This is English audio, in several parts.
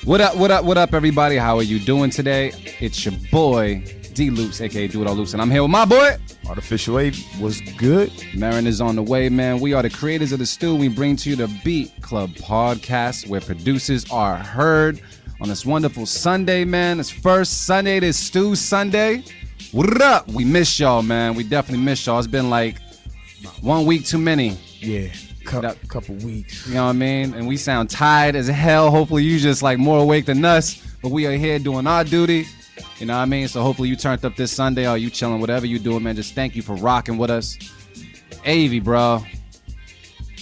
What up, everybody? How are you doing today? It's your boy, D Loops, aka Do It All Loops, and I'm here with my boy, Artificial A. Was good. Marin is on the way, man. We are the creators of the stew. We bring to you the Beat Club podcast, where producers are heard on this wonderful Sunday, man. It's first Sunday, this Stew Sunday. What up? We miss y'all, man. We definitely miss y'all. It's been like 1 week too many. Yeah. Couple weeks. You know what I mean? And we sound tired as hell. Hopefully you just like more awake than us. But we are here doing our duty. You know what I mean? So hopefully you turned up this Sunday or you chilling, whatever you doing, man. Just thank you for rocking with us. Avy, bro.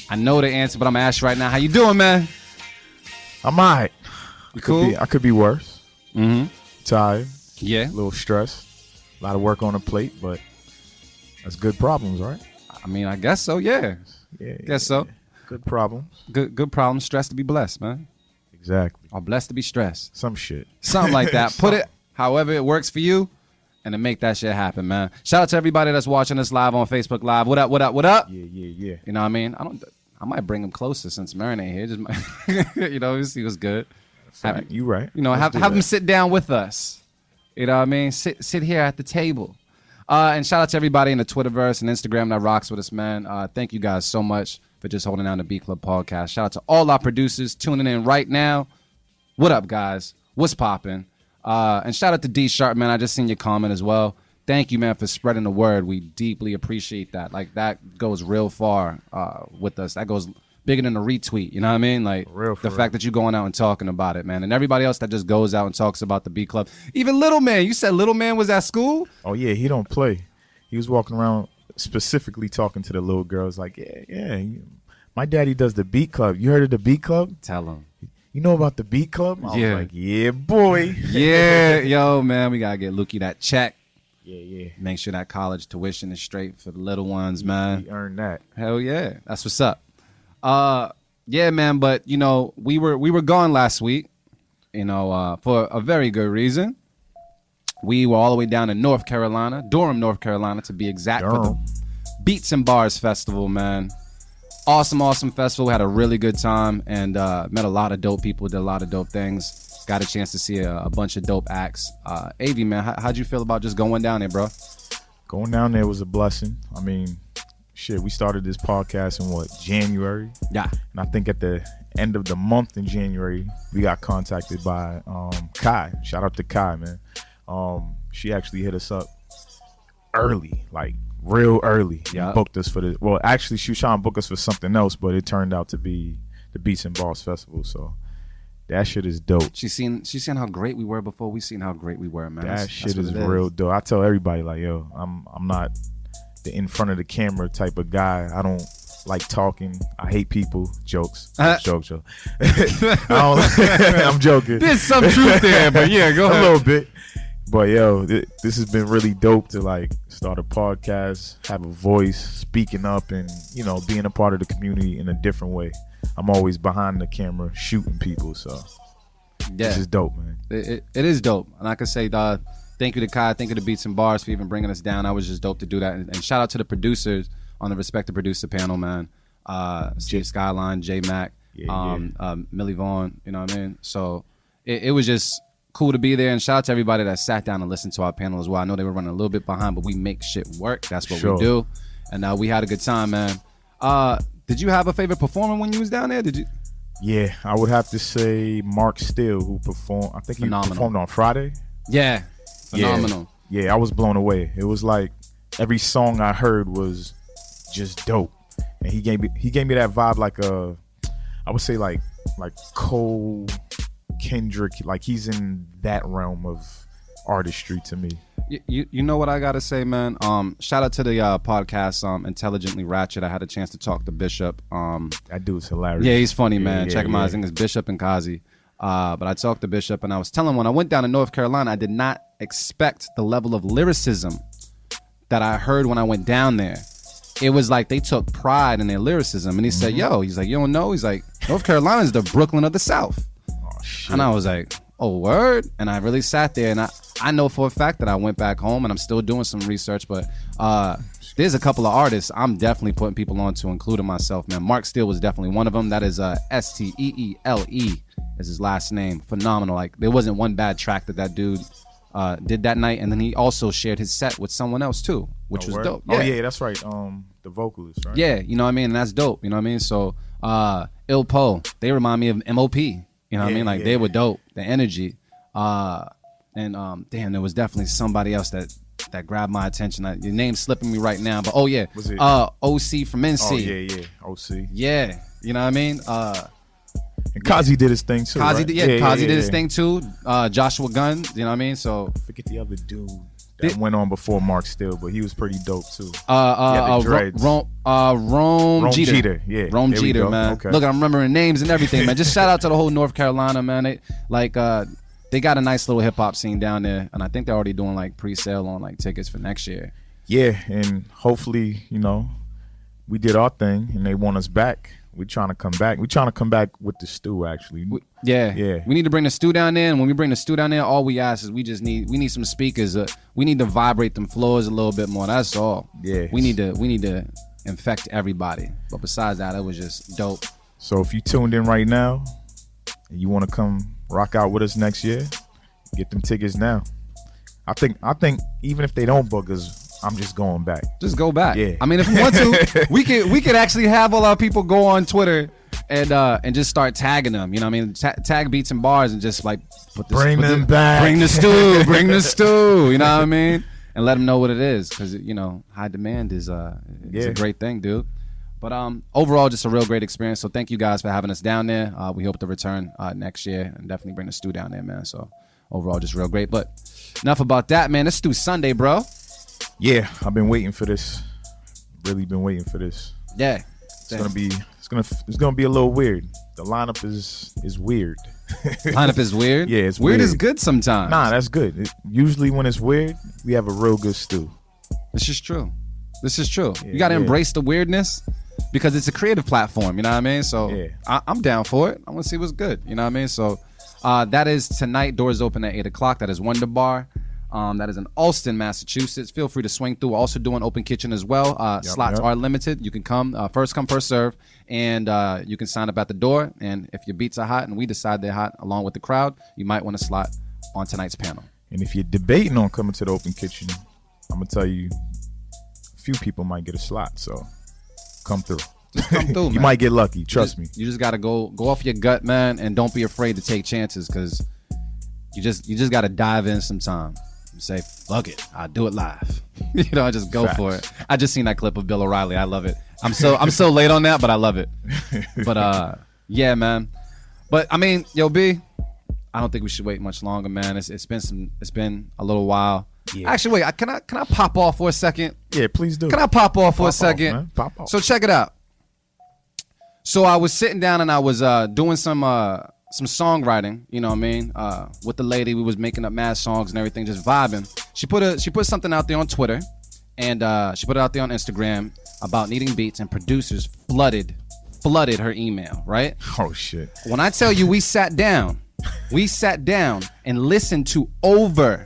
I know the answer, but I'm gonna ask you right now. How you doing, man? I'm all right. You cool? I could be worse. Mm-hmm. Tired. Yeah. A little stressed. A lot of work on the plate, but that's good problems, right? I mean, I guess so, yeah. Yeah. Guess so. Good problems. Good problems. Stressed to be blessed, man. Exactly. Or blessed to be stressed. Some shit. Something like that. Put it however it works for you and then make that shit happen, man. Shout out to everybody that's watching us live on Facebook Live. What up, what up, what up? Yeah. You know what I mean? I might bring him closer since Marin ain't here. Just you know, he was good. You right. You know, have him sit down with us. You know what I mean? Sit here at the table. And shout out to everybody in the Twitterverse and Instagram that rocks with us, man. Thank you guys so much for just holding down the Beat Club podcast. Shout out to all our producers tuning in right now. What up, guys? What's popping? And shout out to D Sharp, man. I just seen your comment as well. Thank you, man, for spreading the word. We deeply appreciate that. Like, that goes real far with us. That goes bigger than a retweet. You know what I mean? Like, the fact that you're going out and talking about it, man. And everybody else that just goes out and talks about the Beat Club. Even Little Man. You said Little Man was at school? Oh, yeah. He don't play. He was walking around specifically talking to the little girls like, yeah. My daddy does the Beat Club. You heard of the Beat Club? Tell him. You know about the Beat Club? I was like, yeah, boy. Yeah. Yo, man, we got to get Lukey that check. Yeah. Make sure that college tuition is straight for the little ones, man. He earned that. Hell yeah. That's what's up. Yeah, man, but you know, we were gone last week, you know, for a very good reason. We were all the way down in North Carolina, Durham, North Carolina, to be exact, for the Beats and Bars Festival, man. Awesome festival. Had a really good time and met a lot of dope people, did a lot of dope things. Got a chance to see a bunch of dope acts. Avy, man, how'd you feel about just going down there, bro? Going down there was a blessing. I mean, shit, we started this podcast in January? Yeah. And I think at the end of the month in January, we got contacted by Kai. Shout out to Kai, man. She actually hit us up early, like real early. Yeah. Booked us for the, well, actually she was trying to book us for something else, but it turned out to be the Beats and Bars Festival. So that shit is dope. She's seen how great we were before we seen how great we were, man. That shit is real dope. I tell everybody, like, yo, I'm not the in front of the camera type of guy. I don't like talking. I hate people. Jokes. Joke. I'm joking. There's some truth there, but yeah, go ahead. A little bit. But yo, this has been really dope to like start a podcast, have a voice, speaking up, and you know, being a part of the community in a different way. I'm always behind the camera shooting people, so yeah, this is dope, man. It is dope, and like I say, thank you to Kai, thank you to Beats and Bars for even bringing us down. That was just dope to do that, and shout out to the producers on the Respected Producer panel, man. Steve Skyline, J Mac, Millie Vaughn, you know what I mean? So it was just cool to be there, and shout out to everybody that sat down and listened to our panel as well. I know they were running a little bit behind, but we make shit work. That's what we do, and we had a good time, man. Did you have a favorite performer when you was down there? Did you? Yeah, I would have to say Mark Steele, who performed. I think he performed on Friday. Yeah, phenomenal. Yeah, I was blown away. It was like every song I heard was just dope, and he gave me that vibe like I would say like Cole, Kendrick, like he's in that realm of artistry to me. You know what I gotta say, man? Shout out to the podcast Intelligently Ratchet. I had a chance to talk to Bishop. That dude's hilarious. Yeah, he's funny, man. Check him out. I think it's Bishop and Kazi. But I talked to Bishop, and I was telling him when I went down to North Carolina, I did not expect the level of lyricism that I heard when I went down there. It was like they took pride in their lyricism, and he said, "Yo," he's like, "You don't know?" He's like, "North Carolina is the Brooklyn of the South." Oh shit! And I was like, "Oh, word!" And I really sat there, and I know for a fact that I went back home, and I'm still doing some research, but there's a couple of artists I'm definitely putting people on to, including myself, man. Mark Steele was definitely one of them. That is Steele, is his last name. Phenomenal. Like there wasn't one bad track that dude did that night, and then he also shared his set with someone else too, which was dope. Oh yeah, that's right. The vocalist, right? Yeah, you know what I mean, and that's dope. You know what I mean. So Il Po, they remind me of MOP. You know what I mean? Like they were dope. The energy. And damn, there was definitely somebody else that grabbed my attention. Your name's slipping me right now, but was it OC from NC? Oh yeah, OC. Yeah, you know what I mean. And Kazi did his thing too. Kazi right? did his thing too. Joshua Gunn, you know what I mean. So forget the other dude that went on before Mark Still, but he was pretty dope too. Rome Jeter. Yeah, Rome Jeter, man. Okay. Look, I'm remembering names and everything, man. Just shout out to the whole North Carolina, man. They got a nice little hip hop scene down there, and I think they're already doing like pre-sale on like tickets for next year. Yeah, and hopefully, we did our thing, and they want us back. We're trying to come back. We're trying to come back with the stew, actually. We need to bring the stew down there, and when we bring the stew down there, all we ask is we need some speakers. We need to vibrate them floors a little bit more. That's all. Yeah. We need to infect everybody. But besides that, it was just dope. So if you tuned in right now, and you want to come rock out with us next year, get them tickets now. I think even if they don't book us, I'm just going back. Just go back. Yeah. I mean, if you want to, we could actually have all our people go on Twitter and just start tagging them. You know what I mean? Tag Beats and Bars and just like bring them back. Bring the stew. Bring the stew. You know what I mean? And let them know what it is, because high demand is a great thing, dude. But overall, just a real great experience. So thank you guys for having us down there. We hope to return next year and definitely bring the stew down there, man. So overall, just real great. But enough about that, man. Let's do Sunday, bro. Yeah, I've been waiting for this. Really been waiting for this. Yeah, it's gonna be a little weird. The lineup is weird. Lineup is weird. Yeah, it's weird. Weird Is good sometimes. Nah, that's good. Usually when it's weird, we have a real good stew. This is true. Yeah, you got to embrace the weirdness, because it's a creative platform. You know what I mean? So I'm down for it. I want to see what's good. You know what I mean? So that is tonight. Doors open at 8:00. That is Wonder Bar. That is in Allston, Massachusetts. Feel free to swing through. Also doing open kitchen as well. Slots are limited. You can come first come, first serve, and you can sign up at the door. And if your beats are hot and we decide they're hot along with the crowd, you might want to slot on tonight's panel. And if you're debating on coming to the open kitchen, I'm gonna tell you, a few people might get a slot. So come through. Just come through, man. You might get lucky. Trust me. You just gotta go off your gut, man, and don't be afraid to take chances, because you just gotta dive in sometime. Say fuck it, I'll do it live. I just go for it. I just seen that clip of Bill O'Reilly. I love it. I'm so late on that, but I love it. But yeah, man. But I mean, yo, B, I don't think we should wait much longer, man. It's been a little while. Yeah. Actually, wait. Can I pop off for a second? Yeah, please do. Can I pop off for a second? Man. Pop off. So check it out. So I was sitting down and I was doing some songwriting, you know what I mean, with the lady. We was making up mad songs and everything, just vibing. She put something out there on Twitter, and she put it out there on Instagram about needing beats, and producers flooded her email, right? Oh shit. When I tell you we sat down and listened to over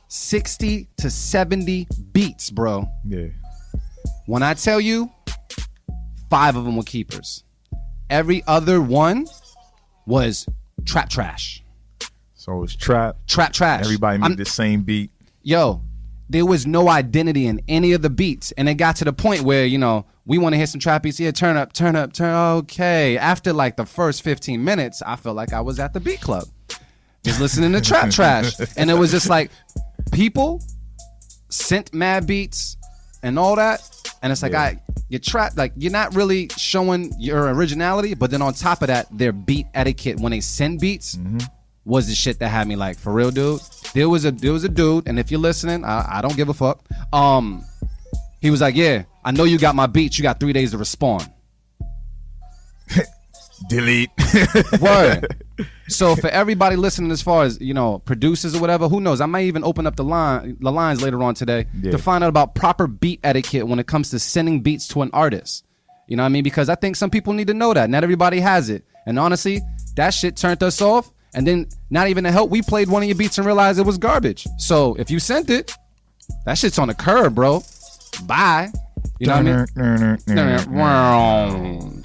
60 to 70 beats, bro. Yeah. When I tell you 5 of them were keepers. Every other one was trap trash. So it's trap trash. Everybody made the same beat. Yo, there was no identity in any of the beats, and it got to the point where we want to hear some trap beats. Yeah, turn up. Okay. After like the first 15 minutes, I felt like I was at the beat club, just listening to trap trash, and it was just like people sent mad beats and all that, and it's like you're trapped, like you're not really showing your originality, but then on top of that, their beat etiquette when they send beats was the shit that had me like, for real, dude. There was a dude, and if you're listening, I don't give a fuck. He was like, yeah, I know you got my beats. You got 3 days to respond. Delete. Word. So for everybody listening, as far as producers or whatever, who knows? I might even open up the lines later on today to find out about proper beat etiquette when it comes to sending beats to an artist. You know what I mean? Because I think some people need to know that. Not everybody has it. And honestly, that shit turned us off. And then, not even to help, we played one of your beats and realized it was garbage. So if you sent it, that shit's on the curb, bro. Bye. You know what I mean?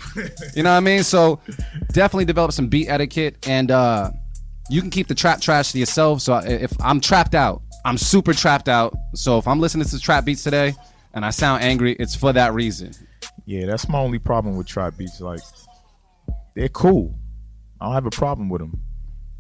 You know what I mean? So definitely develop some beat etiquette, and you can keep the trap trash to yourself. So if I'm trapped out, I'm super trapped out. So if I'm listening to trap beats today and I sound angry, it's for that reason. Yeah, that's my only problem with trap beats. Like, they're cool. I don't have a problem with them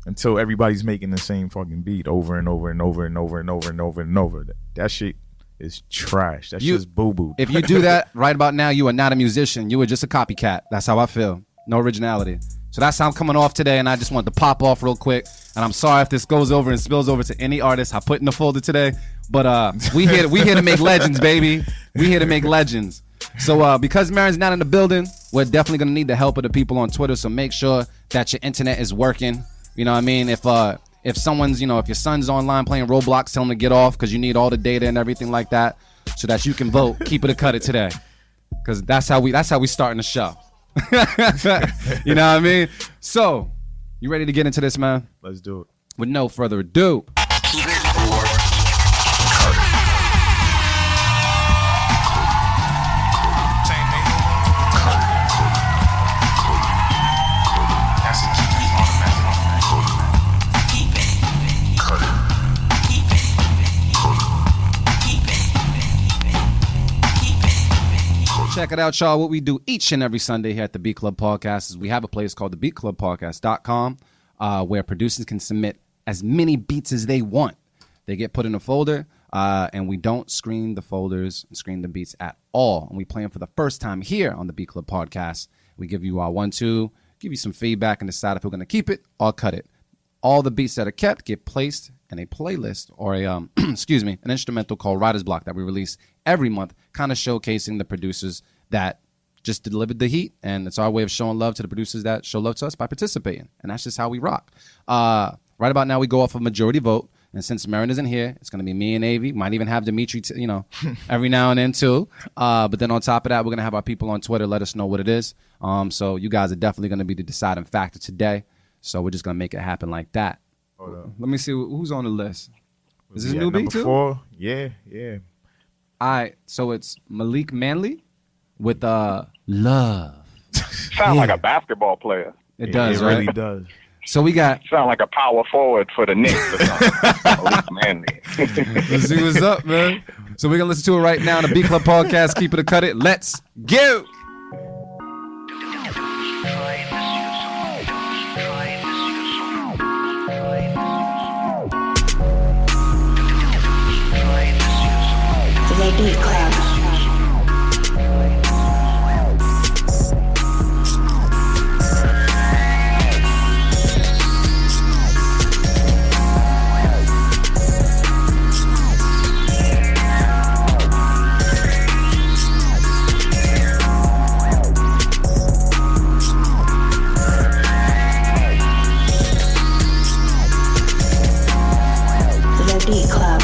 until everybody's making the same fucking beat over and over and over and over and over and over and over. That shit is trash. That's just boo-boo. If you do that right about now, you are not a musician. You are just a copycat. That's how I feel. No originality. So that's how I'm coming off today, and I just wanted to pop off real quick. And I'm sorry if this goes over and spills over to any artist I put in the folder today. But we here to make legends, baby. We here to make legends. So because Marin's not in the building, we're definitely gonna need the help of the people on Twitter. So make sure that your internet is working. You know what I mean? If someone's, if your son's online playing Roblox, tell him to get off because you need all the data and everything like that so that you can vote. Keep it or cut it today, because that's how we starting the show. You know what I mean? So, you ready to get into this, man? Let's do it. With no further ado. Check it out, y'all. What we do each and every Sunday here at the Beat Club Podcast is we have a place called thebeatclubpodcast.com where producers can submit as many beats as they want. They get put in a folder, and we don't screen the folders and screen the beats at all. And we play them for the first time here on the Beat Club Podcast. We give you our 1-2, give you some feedback, and decide if we're going to keep it or cut it. All the beats that are kept get placed in a playlist or an instrumental called Writer's Block that we release every month, kind of showcasing the producers that just delivered the heat. And it's our way of showing love to the producers that show love to us by participating. And that's just how we rock. Right about now, we go off a majority vote. And since Marin isn't here, it's going to be me and Avi. Might even have Dimitri, every now and then too. But then on top of that, we're going to have our people on Twitter let us know what it is. So you guys are definitely going to be the deciding factor today. So we're just going to make it happen like that. Hold up. Let me see who's on the list. Is this Yeah, new beat too? 4? Yeah. All right, so it's Malik Manley with Love. Sound like a basketball player. It does, it right? really does. So we got. Sound like a power forward for the Knicks or something. Malik Manley. Let's see what's up, man. So we're gonna listen to it right now on the Beat Club Podcast. Keep it or cut it. Let's go. The Beat Club. The Beat Club.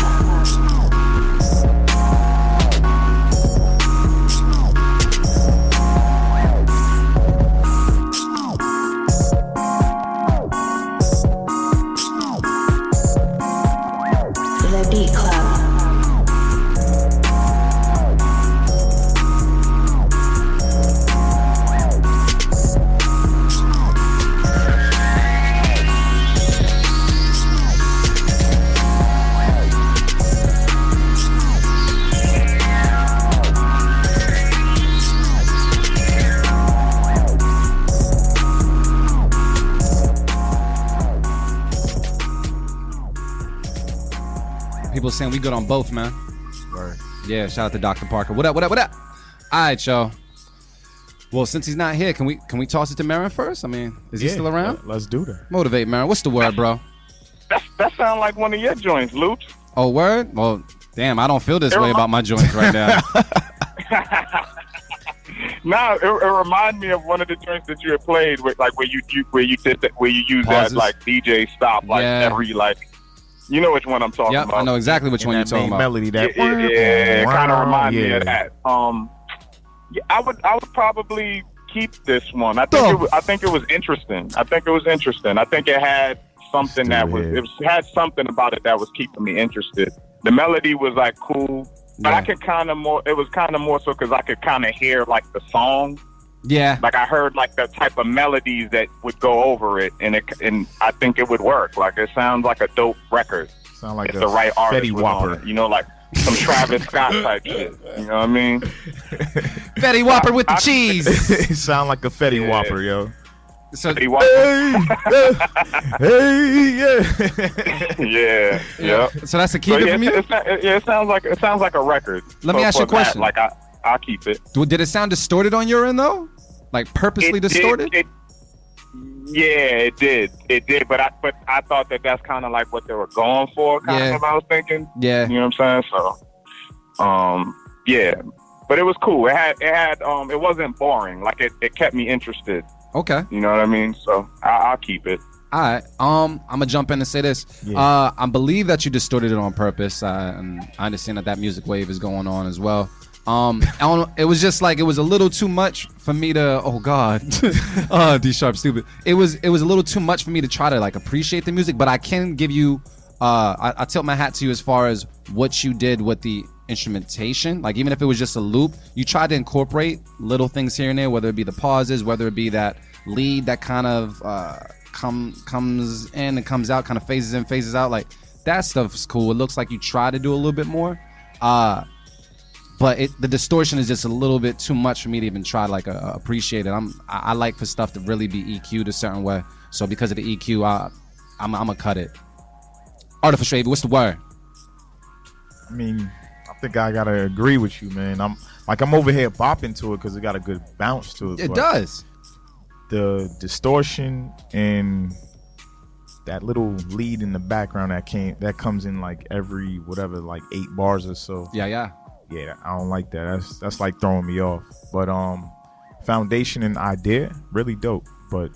The Beat Club. People saying we good on both, man. Right. Yeah, shout out to Dr. Parker. What up? All right, y'all. Well, since he's not here, can we toss it to Marin first? I mean, is he still around? Let's do that. Motivate, Marin. What's the word, bro? That sound like one of your joints, Loops. Oh, word? Well, damn, I don't feel this way about my joints right now. No, it reminded me of one of the joints that you had played with, like where you did that, where you used Pauses. that like DJ stop, like Yeah. every like, you know which one I'm talking Yep, about. I know exactly which one you're And that talking main about. melody, that Yeah, kind of remind me yeah. of that. Yeah, I would probably keep this one. I think it was interesting. I think it had something that was had something about it that was keeping me interested. The melody was like cool, but Yeah. I could kind of more. It was kind of more so because I could kind of hear like the song Yeah. Like I heard like the type of melodies that would go over it, and I think it would work. Like it sounds like a dope record. Sound like if the right artist Fetty was Whopper. on it. You know, like some Travis Scott type shit. You know what I mean? Fetty Whopper with the cheese. It sound like a Fetty Whopper, yo. So, Fetty Whopper. Hey, yeah. So that's a keep it from you? It sounds like a record. Let me ask you a question. Like I'll keep it. Did it sound distorted on your end though? Like purposely distorted? It did. But I thought that's kind of like what they were going for. Kind of, I was thinking. Yeah. You know what I'm saying? So, yeah. But it was cool. It had. It wasn't boring. Like it kept me interested. Okay. You know what I mean? So I'll keep it. All right. I'm gonna jump in and say this. Yeah. I believe that you distorted it on purpose, and I understand that music wave is going on as well. It was just like it was a little too much for me to. Oh God, D Sharp, stupid. It was a little too much for me to try to like appreciate the music, but I can give you. I tilt my hat to you as far as what you did with the instrumentation. Like even if it was just a loop, you tried to incorporate little things here and there, whether it be the pauses, whether it be that lead that kind of comes in and comes out, kind of phases in, phases out. Like that stuff's cool. It looks like you try to do a little bit more. But the distortion is just a little bit too much for me to even try to like appreciate it. I like for stuff to really be EQ'd a certain way. So because of the EQ, I'm gonna cut it. Artificial AV, what's the word? I mean, I think I gotta agree with you, man. I'm over here bopping to it because it got a good bounce to it. It does. The distortion and that little lead in the background that comes in like every whatever, like 8 bars or so. Yeah. Yeah, I don't like that. That's like throwing me off. But foundation and idea really dope. But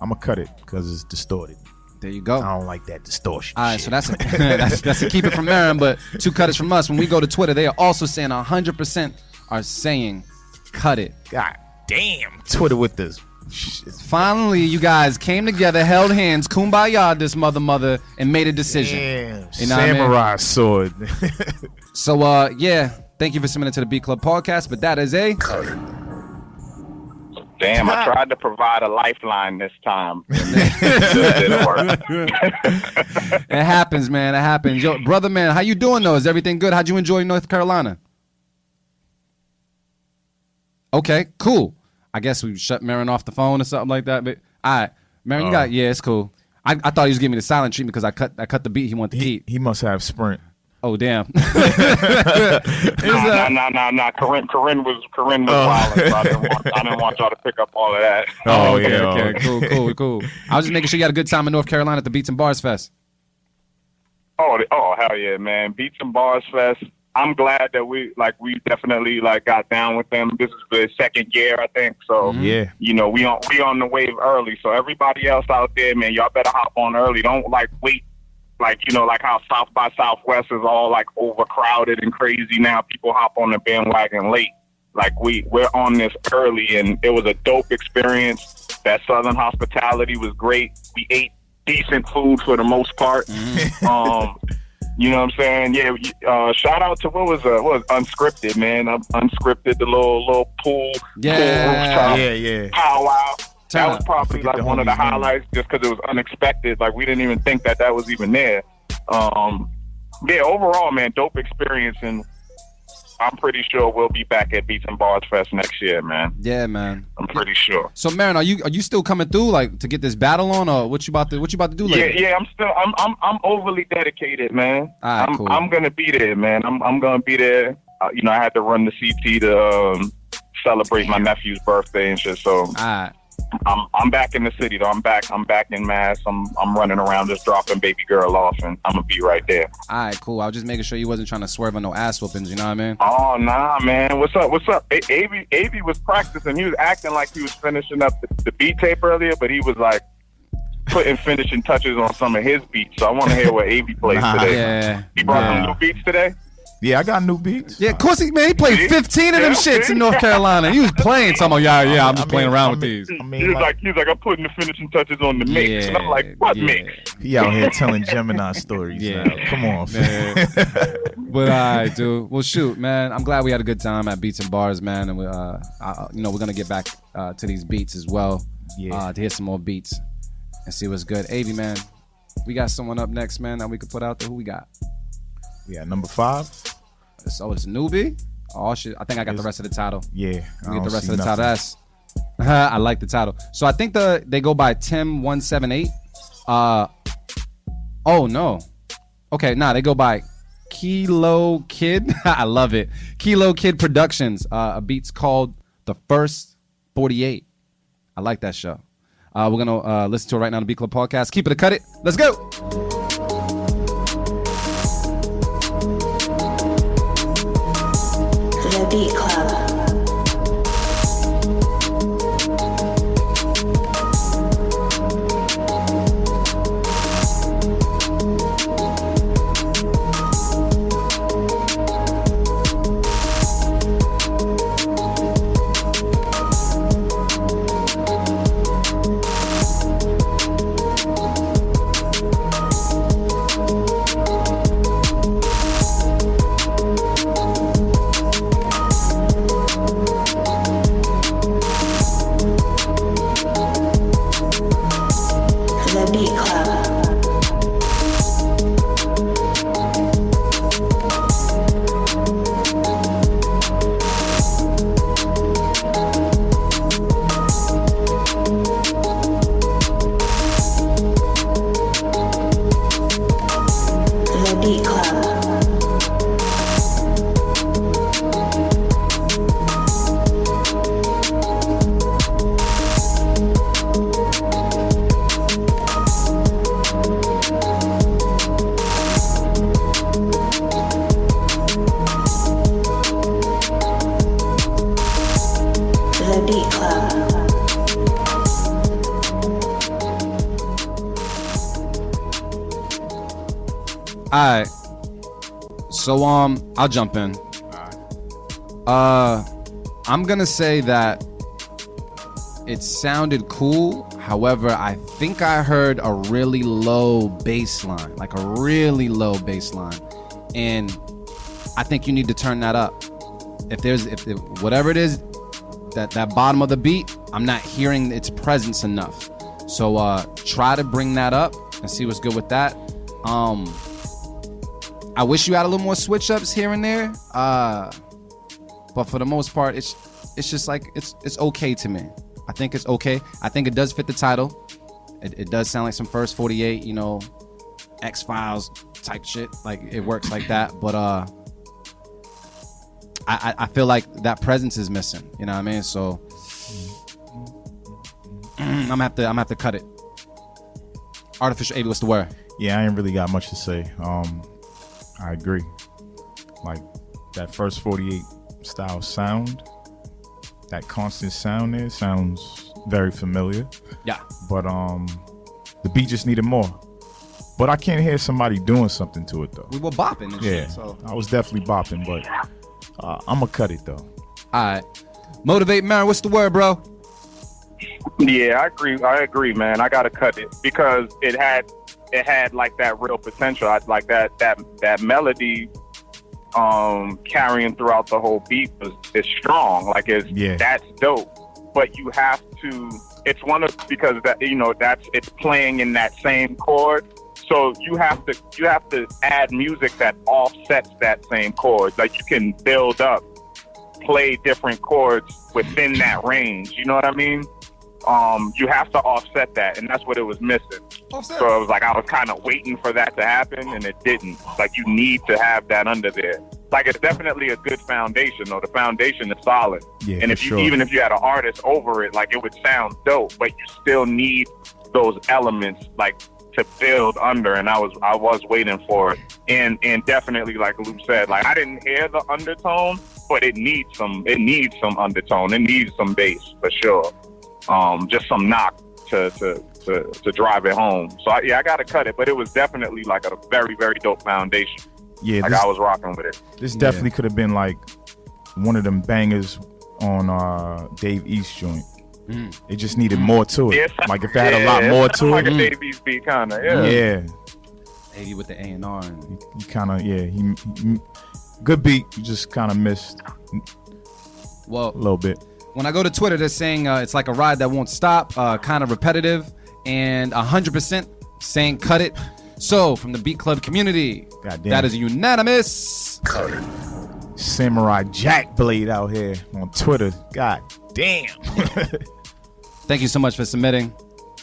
I'm gonna cut it because it's distorted. There you go. I don't like that distortion. All right, shit. so that's a keep it from Aaron, but 2 cutters from us. When we go to Twitter, they are also saying 100% are saying cut it. God damn, Twitter with this. Finally, you guys came together, held hands, kumbaya this mother, and made a decision. Damn, You know what I mean? samurai sword. So, yeah, thank you for submitting to the Beat Club podcast, but that is a... Damn, I tried to provide a lifeline this time. It didn't work. It happens, man. It happens. Yo, brother, man, how you doing, though? Is everything good? How'd you enjoy North Carolina? Okay, cool. I guess we shut Marin off the phone or something like that. But all right, Marin, it's cool. I thought he was giving me the silent treatment because I cut the beat he wanted to keep. He must have Sprint. Oh damn. Nah. Corinne was wild. So I didn't want y'all to pick up all of that. Oh Okay, yeah. okay, cool. I was just making sure you had a good time in North Carolina at the Beats and Bars Fest. Oh hell yeah, man! Beats and Bars Fest. I'm glad that we definitely got down with them. This is the second year, I think. So Yeah. you know, we on the wave early. So everybody else out there, man, y'all better hop on early. Don't wait. Like how South by Southwest is all overcrowded and crazy now. People hop on the bandwagon late. We're on this early, and it was a dope experience. That Southern hospitality was great. We ate decent food for the most part. You know what I'm saying? Yeah. Shout out to what was Unscripted, man. Unscripted, the little pool rooftop Yeah. powwow. That was I probably forget the one of the homie's name. highlights, just because it was unexpected. We didn't even think that was even there. Yeah. Overall, man, dope experience, and I'm pretty sure we'll be back at Beats and Bars Fest next year, man. Yeah, man. I'm pretty sure. So, Marin, are you still coming through to get this battle on, or what you about to do later? Yeah. I'm overly dedicated, man. All right, cool. I'm gonna be there, man. I'm gonna be there. I had to run the CT to celebrate my nephew's birthday and shit. So All right. I'm back in the city though. I'm back in Mass. I'm running around just dropping baby girl off, and I'm gonna be right there. All right, cool. I was just making sure you wasn't trying to swerve on no ass whoopings. You know what I mean? Oh nah, man. What's up? AV was practicing. He was acting like he was finishing up the beat tape earlier, but he was putting finishing touches on some of his beats. So I want to hear what AV plays today. Yeah. He brought some new beats today. Yeah, I got new beats. Yeah, of course he played 15 of them shits in North Carolina. He was playing talking about, I'm just playing around with these. He was like, I'm putting the finishing touches on the mix. And I'm like, what mix? He out here telling Gemini stories now. Come on, man. But all right, dude. Well, shoot, man. I'm glad we had a good time at Beats and Bars, man. And we, we're gonna get back to these beats as well. To hear some more beats and see what's good. Avi, man, we got someone up next, man, that we could put out there. Who we got? We got number 5. It's a newbie. Oh shit! I think I got the rest of the title. Yeah, we get the rest of the title. That's I like the title. So I think they go by Tim178. Oh no. Okay, they go by Kilo Kid. I love it. Kilo Kid Productions. A beat's called The First 48. I like that show. We're gonna listen to it right now on the Beat Club Podcast. Keep it or cut it. Let's go. The Beat Club. Alright. So I'll jump in. I'm gonna say that it sounded cool. However, I think I heard a really low bass line, like a really low bass line, and I think you need to turn that up. If whatever it is, that bottom of the beat, I'm not hearing its presence enough. So try to bring that up and see what's good with that. I wish you had a little more switch ups here and there, but for the most part, it's just like it's okay to me. I think it's okay. I think it does fit the title. It does sound like some First 48, X-Files type shit. Like it works like that, but I feel like that presence is missing. You know what I mean? So I'm gonna have to cut it. Artificial Avi, what's the word? Yeah, I ain't really got much to say. I agree. Like that First 48 style sound, that constant sound there sounds very familiar. Yeah. But the beat just needed more. But I can't hear somebody doing something to it though. We were bopping and shit. So I was definitely bopping, but I'm gonna cut it though. All right. Motivate Mary, what's the word, bro? Yeah, I agree, man. I gotta cut it because it had like that real potential. I like that melody carrying throughout the whole beat is strong. Like that's dope. But you have to, it's because that it's playing in that same chord. So you have to add music that offsets that same chord. Like you can build up, play different chords within that range. You know what I mean? You have to offset that, and that's what it was missing. Offset. So it was like I was kind of waiting for that to happen, and it didn't. Like you need to have that under there. Like it's definitely a good foundation, though. The foundation is solid, and even if you had an artist over it, like it would sound dope. But you still need those elements, like to build under. And I was waiting for it, and definitely, like Luke said, like I didn't hear the undertone, but it needs some undertone. It needs some bass for sure. Just some knock to drive it home. So I gotta cut it, but it was definitely like a very, very dope foundation. Yeah, Like I was rocking with it. this definitely could have been like one of them bangers on Dave East joint. It just needed more to it. Yeah, Like if it had a lot more to like it. a Dave East beat, kind of. Yeah. Maybe with the A&R. And He kind of he good beat. You just kind of missed well, a little bit. when I go to Twitter, they're saying it's like a ride that won't stop, kind of repetitive, and 100% saying cut it. So from the Beat Club community, Goddamn. that is unanimous. Cut it. Samurai Jack Blade out here on Twitter. God damn. Thank you so much for submitting.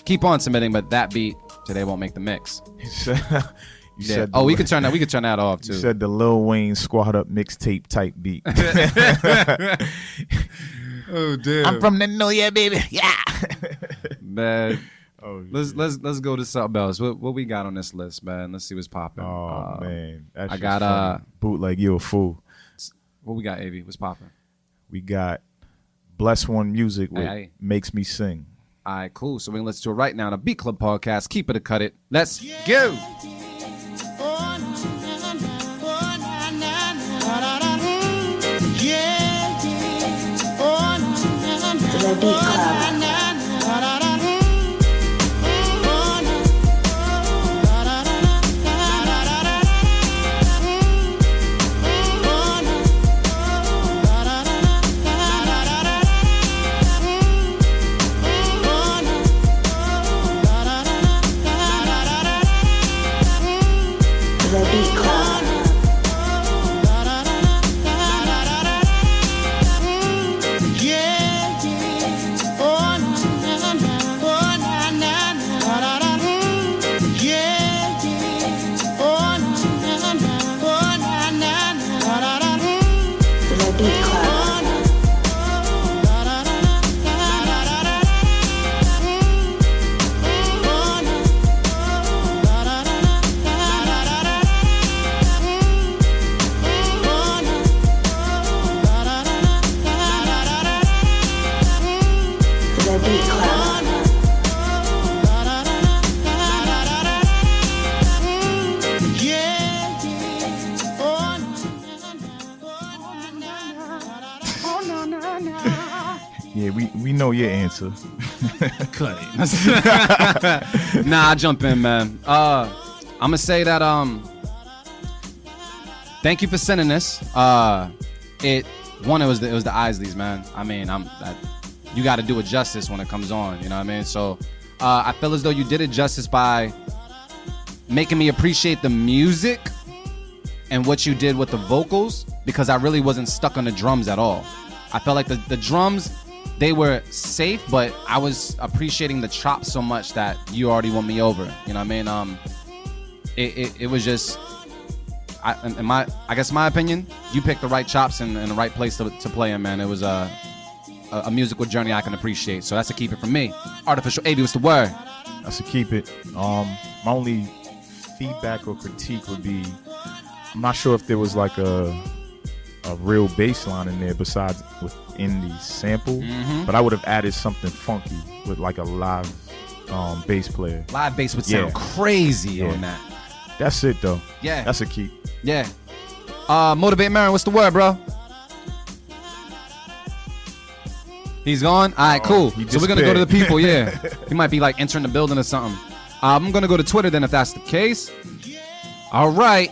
Keep on submitting, but that beat today won't make the mix. You said Oh, we could turn that. We could turn that off too. You said the Lil Wayne Squad Up mixtape type beat. Oh damn! I'm from the New Year, baby. Yeah. Man. Oh, Let's go to something else. What we got on this list, man? Let's see what's popping. Oh man, that I shit's got funny. Bootleg, you a fool. what we got, AV? What's popping? We got Bless One Music with Hey. Makes Me Sing. All right, cool. So we're gonna listen to it right now. The Beat Club podcast. Keep it or cut it. Let's go. The Beat Club. The Beat Club. The Beat Club. The Beat Club. Yeah, we know your answer. Cut it. Nah, I jump in, man. I'm gonna say that thank you for sending this. It was the Isleys, man. I mean, you got to do it justice when it comes on. You know what I mean? So I feel as though you did it justice by making me appreciate the music and what you did with the vocals, because I really wasn't stuck on the drums at all. I felt like the drums, they were safe, but I was appreciating the chops so much that you already won me over. You know what I mean? It was just, I guess my opinion, you picked the right chops and the right place to play in, man. It was a musical journey I can appreciate. So that's a keep it from me. Artificial AV, what's the word? That's a keep it. My only feedback or critique would be, I'm not sure if there was like a real bass line in there besides within the sample, but I would have added something funky with like a live bass player. Live bass would sound crazy on that. That's it though. Yeah. That's a keep. Yeah. Motivate Marin, what's the word, bro? He's gone? All right, cool. So we're going to go to the people, yeah. He might be like entering the building or something. I'm going to go to Twitter then if that's the case. All right.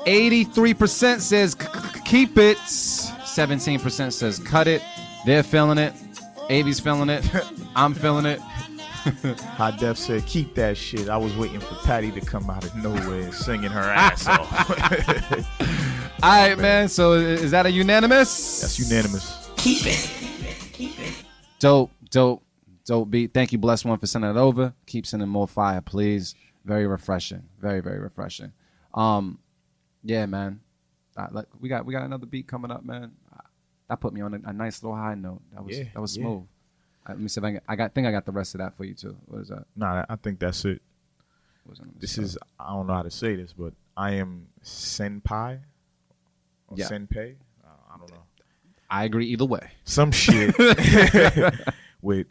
83% says keep it. 17% says cut it. They're feeling it. AV's feeling it. I'm feeling it. High Def said, keep that shit. I was waiting for Patty to come out of nowhere and singing her ass off. All right, man. So is that a unanimous? That's unanimous. Keep it. Dope beat. Thank you, Bless One, for sending it over. Keep sending more fire, please. Very refreshing. Very, very refreshing. Yeah, man. We got another beat coming up, man. That put me on a nice little high note. That was smooth. Let me see if I think I got the rest of that for you too. What is that? Nah, I think that's it. This is, I don't know how to say this, but I am senpai or senpei. I don't know. I agree either way. Some shit with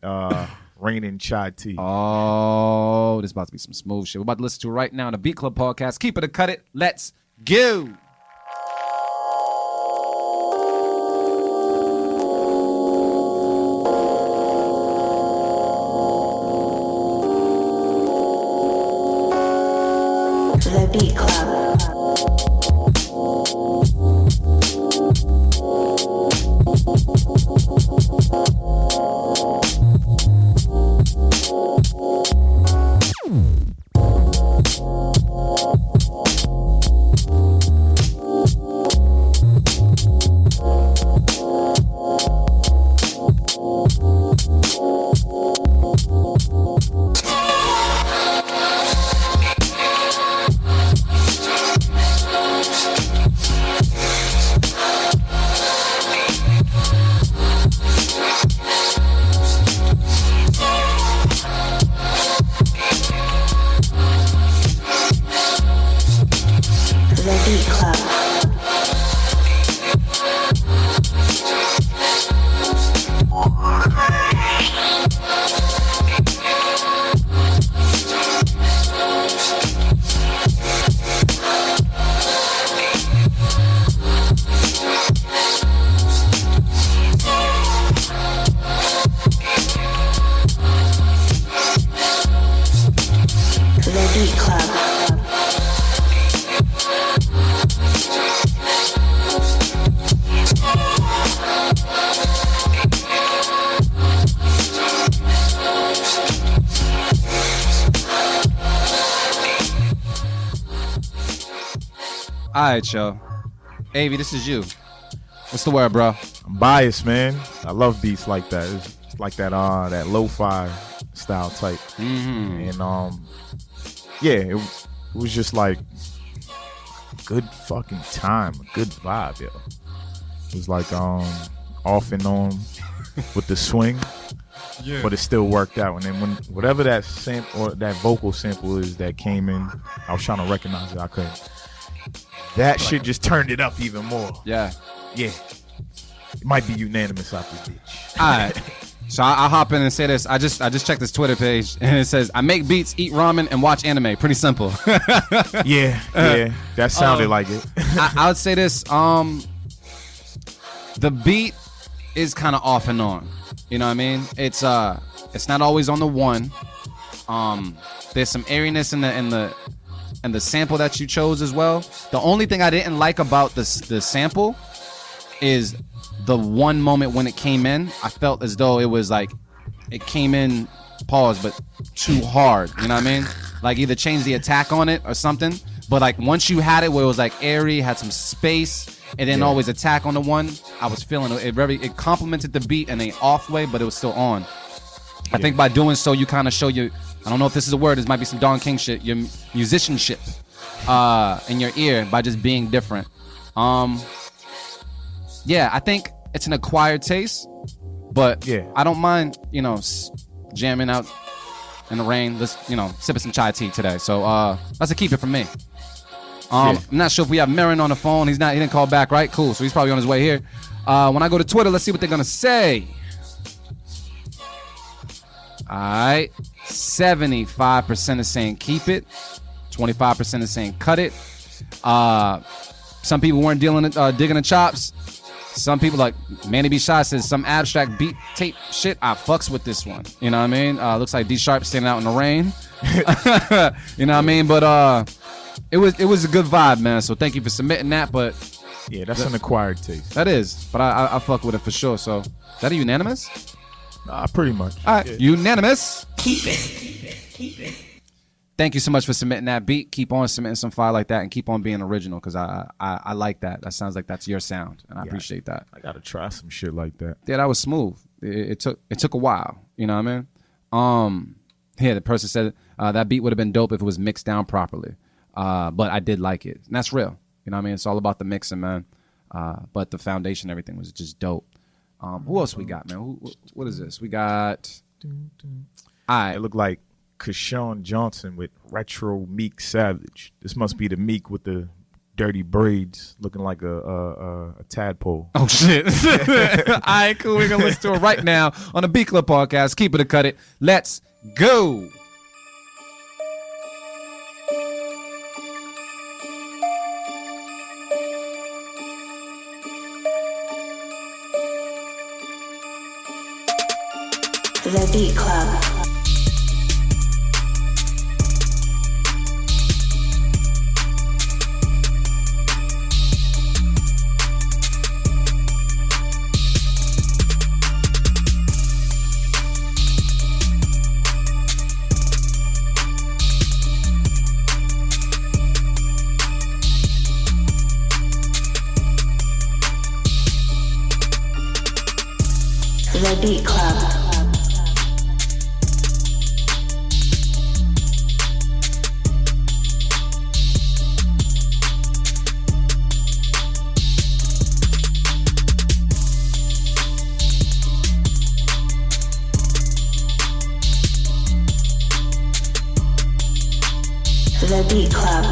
Rain and Chai Tea. Oh, this is about to be some smooth shit. We're about to listen to it right now on the Beat Club podcast. Keep it or cut it. Let's go. Beat Club. The Beat Club. The Beat Club. All right, yo. Avi, this is you. What's the word, bro? I'm biased, man. I love beats like that. It's like that lo-fi style type. Mm-hmm. And yeah, it was just like good fucking time, a good vibe, yo. It was like off and on with the swing, but it still worked out. And then when whatever that sample or that vocal sample is that came in, I was trying to recognize it. I couldn't. That shit just turned it up even more. Yeah. Yeah, it might be unanimous out this bitch. All right. So I'll hop in and say this. I just checked this Twitter page and it says, I make beats, eat ramen, and watch anime. Pretty simple. Yeah, that sounded like it. I would say this. The beat is kind of off and on. You know what I mean? It's not always on the one. There's some airiness in the sample that you chose as well. The only thing I didn't like about the sample is the one moment when it came in. I felt as though it was like it came in, pause, but too hard. You know what I mean? Like either change the attack on it or something. But like once you had it where it was like airy, had some space, it didn't always attack on the one. I was feeling it. It complemented the beat in an off way, but it was still on. I think by doing so, you kind of show your, I don't know if this is a word, this might be some Don King shit, your musicianship in your ear by just being different. Yeah, I think it's an acquired taste, but Yeah. I don't mind, jamming out in the rain. Let's, sipping some chai tea today. So that's a keep it from me. I'm not sure if we have Marin on the phone. He didn't call back, right? Cool. So he's probably on his way here. When I go to Twitter, let's see what they're gonna say. All right, 75% is saying keep it, 25% is saying cut it. Some people weren't digging the chops. Some people like Manny B. Shy says some abstract beat tape shit. I fucks with this one. You know what I mean? Looks like D Sharp standing out in the rain. You know what I mean? But it was a good vibe, man. So thank you for submitting that. But Yeah, that's an acquired taste. that is. But I fuck with it for sure. So is that a unanimous? Pretty much. All right, Yeah. unanimous. Keep it. Thank you so much for submitting that beat. Keep on submitting some fire like that and keep on being original because I like that. That sounds like that's your sound and I appreciate that. I gotta try some shit like that. Yeah, that was smooth. It took a while. You know what I mean? Yeah, the person said that beat would have been dope if it was mixed down properly. But I did like it. And that's real. You know what I mean? It's all about the mixing, man. But the foundation, everything was just dope. Who else we got, man? What is this? We got. All right. It looked like Keshawn Johnson with retro Meek Savage. This must be the Meek with the dirty braids, looking like a tadpole. Oh shit! All right, cool. We're gonna listen to it right now on the B Club podcast. Keep it or cut it. Let's go. The Beat Club. Beat Club. The Beat Club.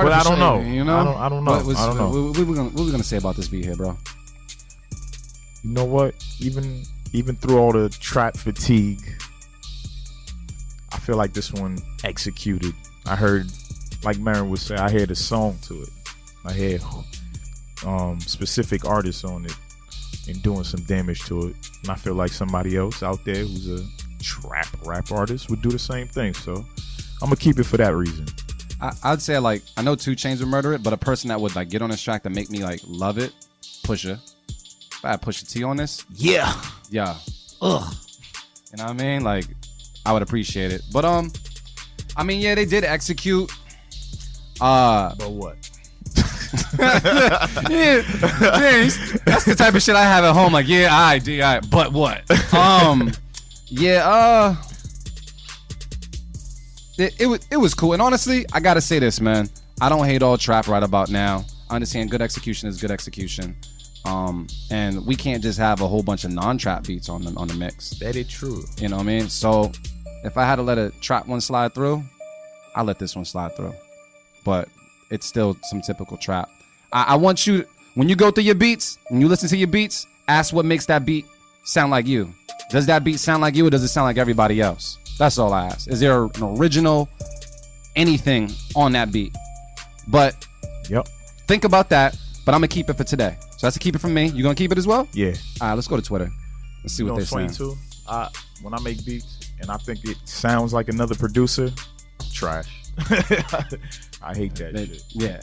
But I don't know. You know, I don't know. I don't know. What we gonna say about this beat here, bro? You know what? Even through all the trap fatigue, I feel like this one executed. I heard, like Marin would say, I heard a song to it. I heard specific artists on it and doing some damage to it. And I feel like somebody else out there who's a trap rap artist would do the same thing. So I'm gonna keep it for that reason. I'd say, like, I know 2 Chainz would murder it, but a person that would, like, get on this track to make me, like, love it, Pusha. If I had Pusha T on this, yeah, you know what I mean? Like, I would appreciate it. But I mean, yeah, they did execute. But what? yeah, that's the type of shit I have at home. Like, yeah, all right, but what? Yeah, It was cool. And honestly, I gotta say this, man. I don't hate all trap right about now. I understand good execution is good execution. And we can't just have a whole bunch of non-trap beats on the mix. That is true. You know what I mean? So if I had to let a trap one slide through, I'll let this one slide through. But it's still some typical trap. I want you, when you go through your beats, when you listen to your beats, ask what makes that beat sound like you. Does that beat sound like you, or does it sound like everybody else? That's all I ask. Is there an original anything on that beat? But think about that. But I'm gonna keep it for today. So that's a keep it from me. You gonna keep it as well? Yeah. All right, let's go to Twitter. Let's see what they're saying. Too, when I make beats and I think it sounds like another producer, trash. I hate that shit. Yeah.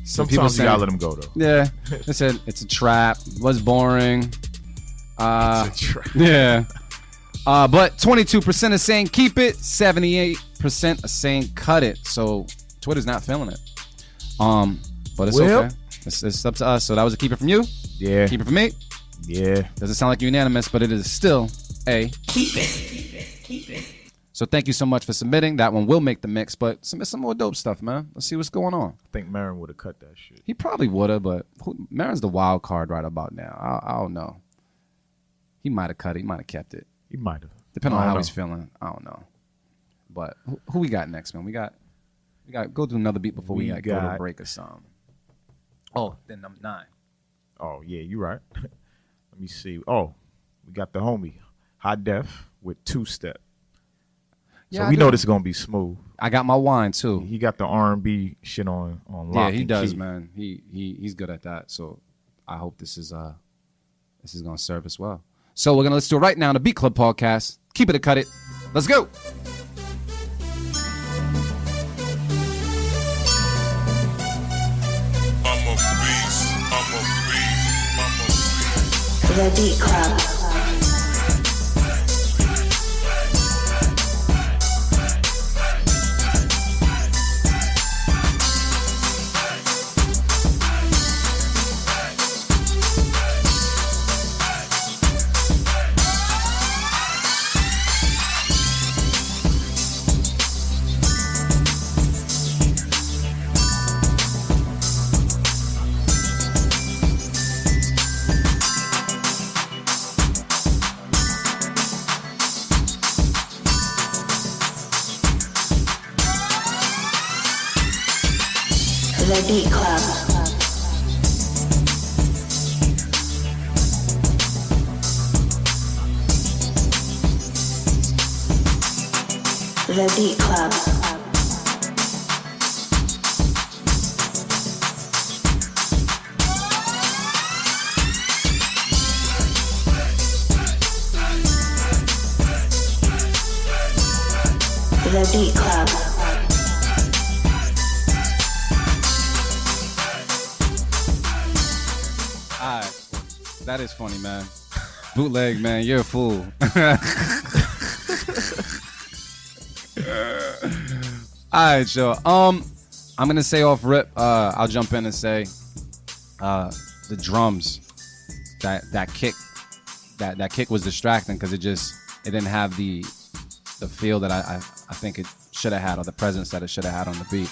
Sometimes you gotta let them go though. Yeah. They said it's a trap. Was boring. It's a trap. Yeah. But 22% are saying keep it, 78% are saying cut it. So Twitter's not feeling it. But it's okay. It's up to us. So that was a keep it from you. Yeah. Keep it from me. Yeah. Doesn't sound like unanimous, but it is still a keep it. So thank you so much for submitting. That one will make the mix, but submit some more dope stuff, man. Let's see what's going on. I think Marin would have cut that shit. He probably would have, but Marin's the wild card right about now. I don't know. He might have cut it. He might have kept it. He might have. Depending on how he's feeling. I don't know. But who we got next, man? We got go do another beat before we go to a break or something. Oh, then number 9. Oh, yeah, you right. Let me see. Oh, we got the homie, High Def with 2-Step. Yeah, so we know this is going to be smooth. I got my wine, too. He got the R&B shit on lock. Yeah, he does, key. man. He's good at that. So I hope this is going to serve us well. So we're going to listen to it right now on the Beat Club podcast. Keep it or cut it. Let's go. The Beat Club. The Beat Club. The Beat Club. The Beat Club. That is funny, man. Bootleg, man, you're a fool. All right, sure. I'm gonna say off rip. I'll jump in and say, the drums, that kick was distracting because it didn't have the feel that I think it should have had, or the presence that it should have had on the beat.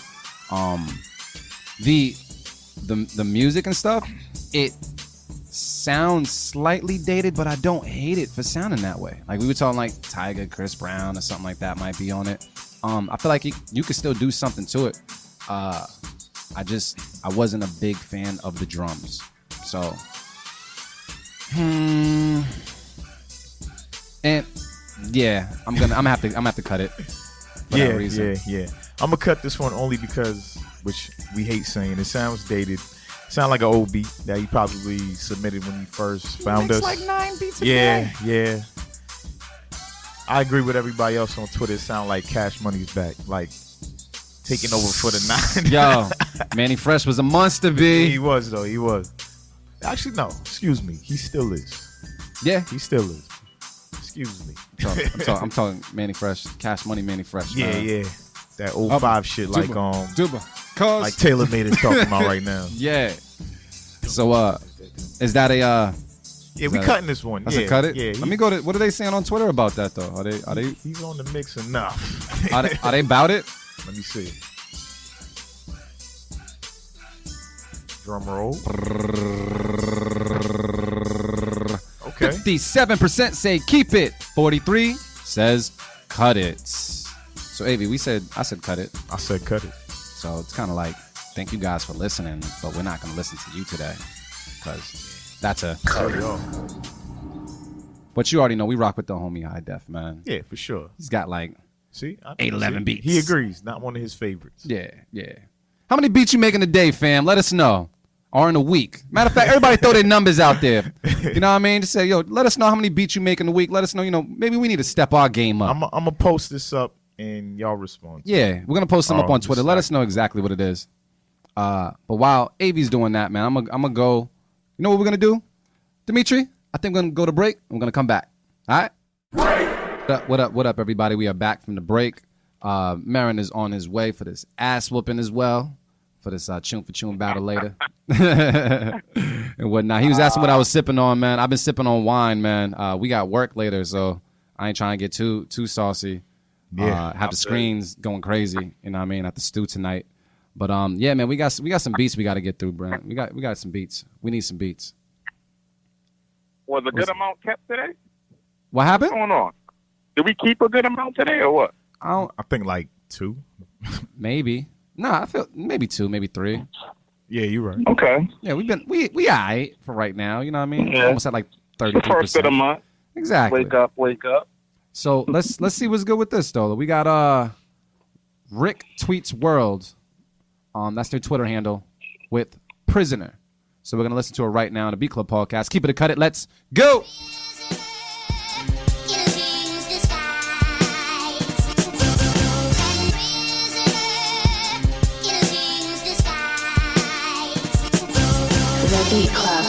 The music and stuff, it sounds slightly dated, but I don't hate it for sounding that way. Like we were talking like Tyga, Chris Brown, or something like that might be on it. I feel like you could still do something to it. I wasn't a big fan of the drums. So, and yeah, I'm gonna have to cut it. For that reason. Yeah. I'm gonna cut this one only because, which we hate saying, it sounds dated. Sound like an old beat that he probably submitted when he first found us. Like 9 beats a Yeah, day. yeah. I agree with everybody else on Twitter. It sound like Cash Money's back, like taking over for the 9. Yo, Manny Fresh was a monster, B. He was though. He was. Actually, no. Excuse me. He still is. Yeah, He still is. Excuse me. I'm talking Manny Fresh, Cash Money, Manny Fresh. Yeah, man. yeah. That 05 shit, like Duba, cause like Taylor made is talking about right now. yeah. So is that a Yeah, we that cutting this one. That's Yeah, a cut it. Yeah. Let me go to. What are they saying on Twitter about that though? Are they He's on the mix enough. are they about it? Let me see. Drum roll. Okay. 57% say keep it. 43 says cut it. So Avi, I said cut it. I said cut it. So it's kind of like, thank you guys for listening, but we're not gonna listen to you today because that's a. But you already know we rock with the homie High Def, man. Yeah, for sure. He's got like See, 811 beats. He agrees. Not one of his favorites. Yeah. How many beats you making a day, fam? Let us know. Or in a week. Matter of fact, everybody throw their numbers out there. You know what I mean? Just say, yo, let us know how many beats you make in a week. Let us know, maybe we need to step our game up. I'm gonna post this up and y'all respond. Yeah, we're gonna post them up on just Twitter. Let us know exactly what it is. But while Avi's doing that, man, I'm gonna go. You know what we're gonna do, Dimitri? I think we're gonna go to break. And we're gonna come back. All right. What up, everybody? We are back from the break. Marin is on his way for this ass whooping as well, for this Chune for Chune battle later and whatnot. He was asking what I was sipping on, man. I've been sipping on wine, man. We got work later, so I ain't trying to get too saucy. Yeah, have the screens going crazy, you know what I mean, at the stew tonight. But yeah, man, we got some beats we got to get through, Brent. We got some beats. We need some beats. Was a good amount kept today? What happened? What's going on? Did we keep a good amount today or what? I think like 2. Maybe. Nah, I feel maybe 2, maybe 3. Yeah, you're right. Okay. Yeah, we all right for right now. You know what I mean? Yeah. Almost at like 33%. First of the month. Exactly. Wake up. So let's see what's good with this though. We got Rick Tweets World. That's their Twitter handle with Prisoner. So we're gonna listen to it right now on the Beat Club podcast. Keep it or cut it. Let's go. The Beat Club.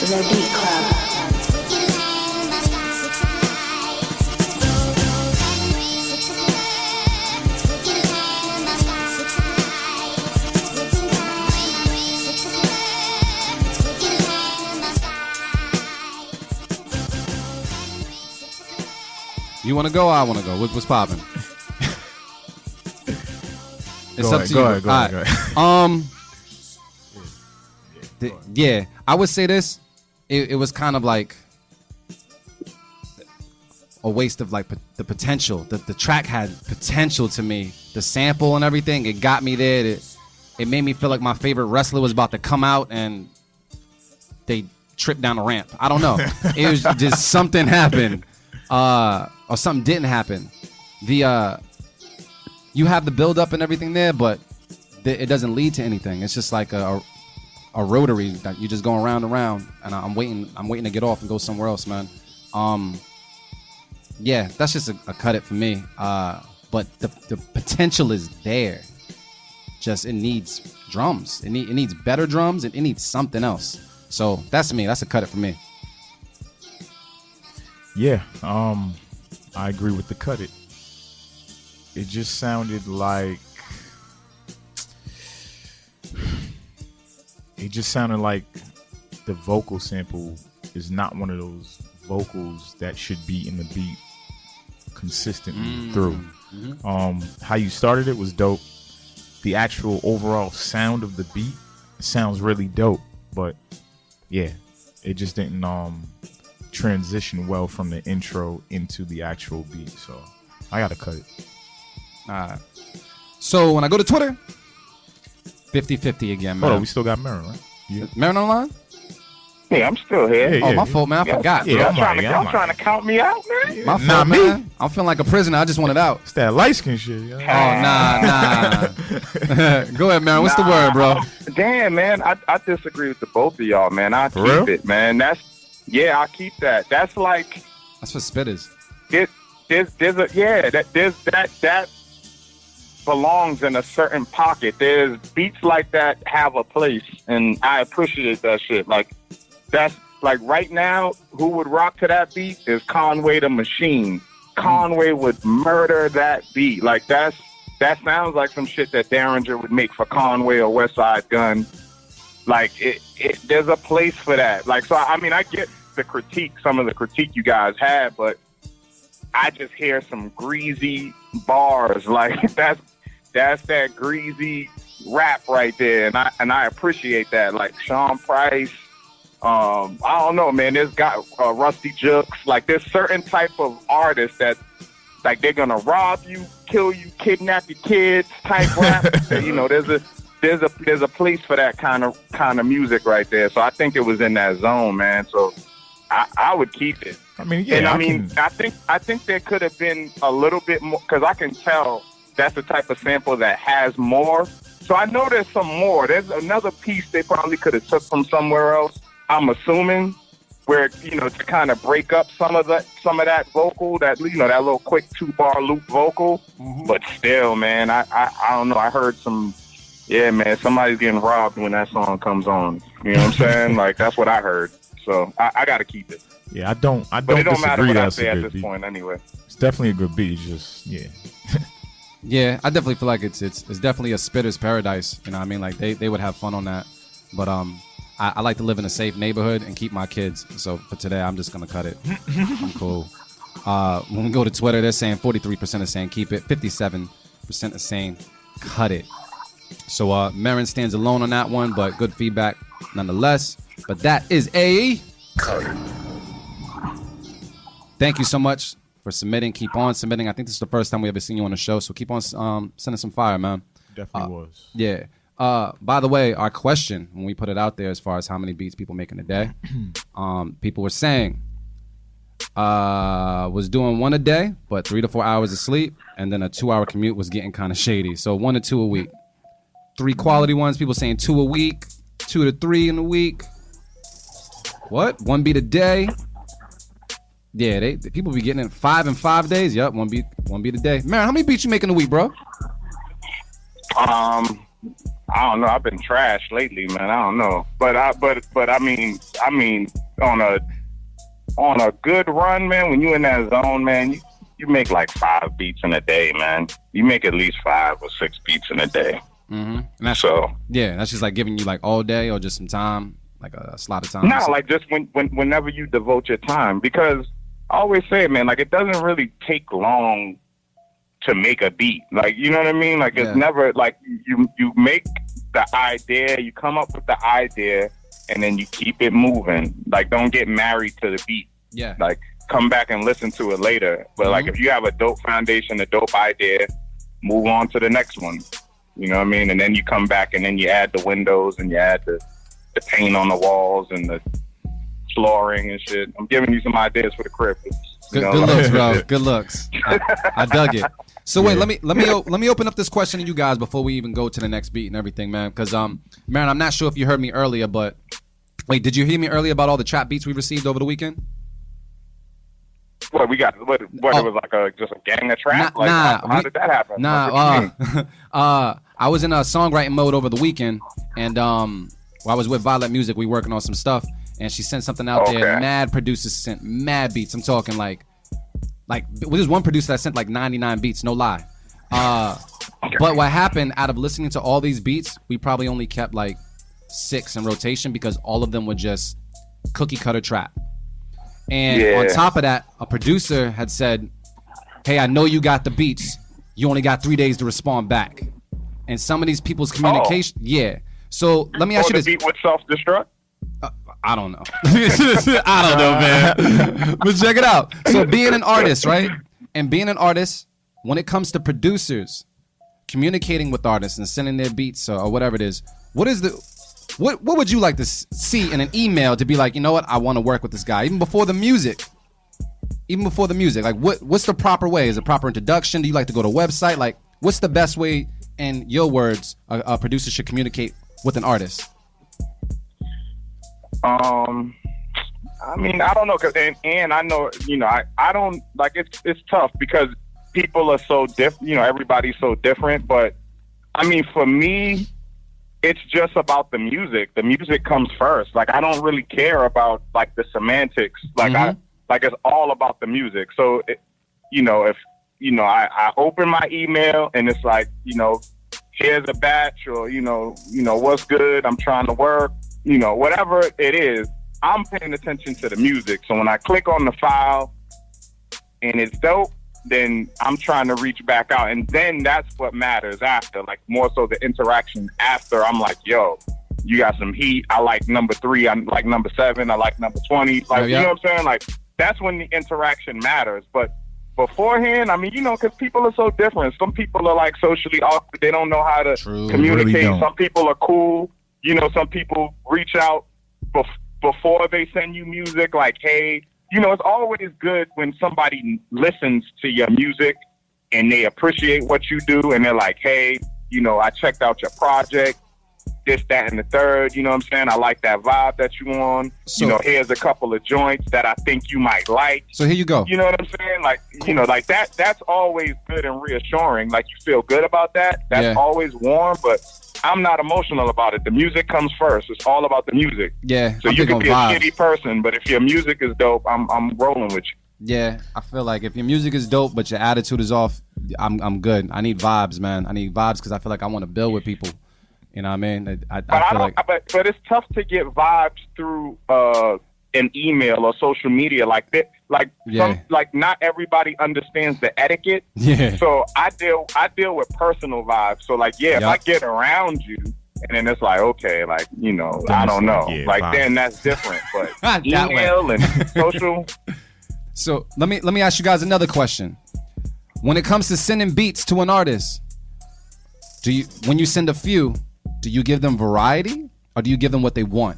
The Beat Club. You want to go? I want to go. What's popping? It's Go up ahead, to go you. ahead, go All ahead. Yeah, I would say this. It was kind of like a waste of like the potential. The track had potential to me. The sample and everything, it got me there. It made me feel like my favorite wrestler was about to come out, and they tripped down a ramp. I don't know. It was just something happened, or something didn't happen. You have the build up and everything there, but it doesn't lead to anything. It's just like a rotary that you're just going round and round. And I'm waiting to get off and go somewhere else, man. Yeah, that's just a cut it for me. But the potential is there. Just it needs drums. It needs better drums, and it needs something else. So that's me. That's a cut it for me. Yeah, I agree with the cut it. It just sounded like the vocal sample is not one of those vocals that should be in the beat consistently through. How you started it was dope. The actual overall sound of the beat sounds really dope, but yeah, it just didn't transition well from the intro into the actual beat. So I gotta cut it. All right. So when I go to Twitter, 50-50 again, man. Hold on, we still got Marin, right? Yeah. Marin online? Hey, I'm still here. Oh, my fault, man. I forgot. Y'all Yeah, trying to count me out, man? My fault, man. I'm feeling like a prisoner. I just want it out. It's that light skin shit. Oh, nah. Go ahead, Marin. What's the word, bro? Damn, man. I disagree with the both of y'all, man. I keep real? it, man. I keep that. That's like That's for spitters. that belongs in a certain pocket. There's beats like that have a place, and I appreciate that shit. Like that's like right now, who would rock to that beat is Conway the Machine. Conway would murder that beat. Like that sounds like some shit that Derringer would make for Conway or West Side Gun. Like there's a place for that. Like, so I mean, I get some of the critique you guys had, but I just hear some greasy bars. Like that's that greasy rap right there, and I appreciate that. Like Sean Price, I don't know, man. There's got Rusty Jukes. Like there's certain type of artists that like they're gonna rob you, kill you, kidnap your kids type rap. You know, there's a place for that kind of music right there. So I think it was in that zone, man. So I would keep it. I mean, yeah. And I think there could have been a little bit more, because I can tell that's the type of sample that has more. So I know there's some more. There's another piece they probably could have took from somewhere else, I'm assuming, where, you know, to kind of break up some of that vocal, that, you know, that little quick 2-bar loop vocal. But still, man, I don't know. I heard somebody's getting robbed when that song comes on. You know what I'm saying? Like, that's what I heard. So I got to keep it. Yeah, I don't But it don't matter disagree what I that's say a at good this beat. point anyway. It's definitely a good beat. It's just, yeah. Yeah, I definitely feel like it's definitely a spitter's paradise. You know what I mean? Like they would have fun on that. But I like to live in a safe neighborhood and keep my kids. So for today, I'm just gonna cut it. I'm cool. When we go to Twitter, they're saying 43% are saying keep it, 57% are saying cut it. So Marin stands alone on that one, but good feedback nonetheless. But that is a cut it. Thank you so much for submitting. Keep on submitting. I think this is the first time we ever seen you on the show, so keep on sending some fire, man. Definitely was. Yeah. By the way, our question when we put it out there, as far as how many beats people make in a day, people were saying was doing one a day, but 3 to 4 hours of sleep, and then a 2-hour commute was getting kind of shady. So 1 to 2 a week. 3 quality ones. People saying 2 a week, 2 to 3 in a week. What? 1 beat a day. Yeah, people be getting it 5 in 5 days. Yep, 1 beat a day. Man, how many beats you make in a week, bro? I don't know. I've been trashed lately, man. I don't know, but I mean, on a good run, man. When you in that zone, man, you make like 5 beats in a day, man. You make at least 5 or 6 beats in a day. Mm-hmm. And that's just like giving you like all day or just some time, like a slot of time. No, like just whenever you devote your time, because I always say, man, like it doesn't really take long to make a beat. Like, you know what I mean? Like it's never like you make the idea, you come up with the idea, and then you keep it moving. Like don't get married to the beat. Yeah. Like come back and listen to it later. But like if you have a dope foundation, a dope idea, move on to the next one. You know what I mean? And then you come back and then you add the windows and you add the paint on the walls and the flooring and shit. I'm giving you some ideas for the crib. Good looks, bro. Good looks. I dug it. So wait, let me open up this question to you guys before we even go to the next beat and everything, man. Because Marin, I'm not sure if you heard me earlier, but wait, did you hear me earlier about all the trap beats we received over the weekend? What we got? What it was like just a gang of trap? How did that happen? I was in a songwriting mode over the weekend, and while I was with Violet Music, we working on some stuff, and she sent something out there. Mad producers sent mad beats. I'm talking like there's one producer that sent like 99 beats, no lie. But what happened, out of listening to all these beats, we probably only kept like 6 in rotation because all of them were just cookie cutter trap. And on top of that, a producer had said, hey, I know you got the beats. You only got 3 days to respond back. And some of these people's communication, So let me ask you this. The beat with self-destruct? I don't know. I don't know, man. But check it out. So being an artist, right? And being an artist, when it comes to producers communicating with artists and sending their beats or whatever it is, what would you like to see in an email to be like, you know what, I want to work with this guy even before the music? Like what's the proper way? Is it proper introduction? Do you like to go to a website? Like what's the best way, in your words, a producer should communicate with an artist? I mean, I don't know, and I know, I don't like it's tough because people are so different. Everybody's so different. But I mean, for me, it's just about the music. The music comes first. Like I don't really care about like the semantics. Like it's all about the music. So if I open my email and it's like here's a batch or what's good. I'm trying to work. Whatever it is, I'm paying attention to the music. So when I click on the file and it's dope, then I'm trying to reach back out. And then that's what matters after, like more so the interaction after. I'm like, yo, you got some heat. I like number 3. I like number 7. I like number 20. Like, you know what I'm saying? Like, that's when the interaction matters. But beforehand, I mean, because people are so different. Some people are like socially awkward. They don't know how to communicate. Really some people are cool. Some people reach out before they send you music, like, hey, it's always good when somebody listens to your music and they appreciate what you do and they're like, hey, I checked out your project, this, that, and the third, you know what I'm saying? I like that vibe that you on. So, here's a couple of joints that I think you might like. So here you go. You know what I'm saying? Like, like that's always good and reassuring. Like, you feel good about that. That's always warm, but I'm not emotional about it. The music comes first. It's all about the music. Yeah. So you can be a shitty person, but if your music is dope, I'm rolling with you. Yeah, I feel like if your music is dope, but your attitude is off, I'm good. I need vibes, man. I need vibes because I feel like I want to build with people. You know what I mean? But it's tough to get vibes through an email or social media like that. Like not everybody understands the etiquette. Yeah. So I deal with personal vibes. So like if I get around you and then it's like okay, like I don't know, then that's different. But email and social. So let me ask you guys another question. When it comes to sending beats to an artist, when you send a few, do you give them variety or do you give them what they want?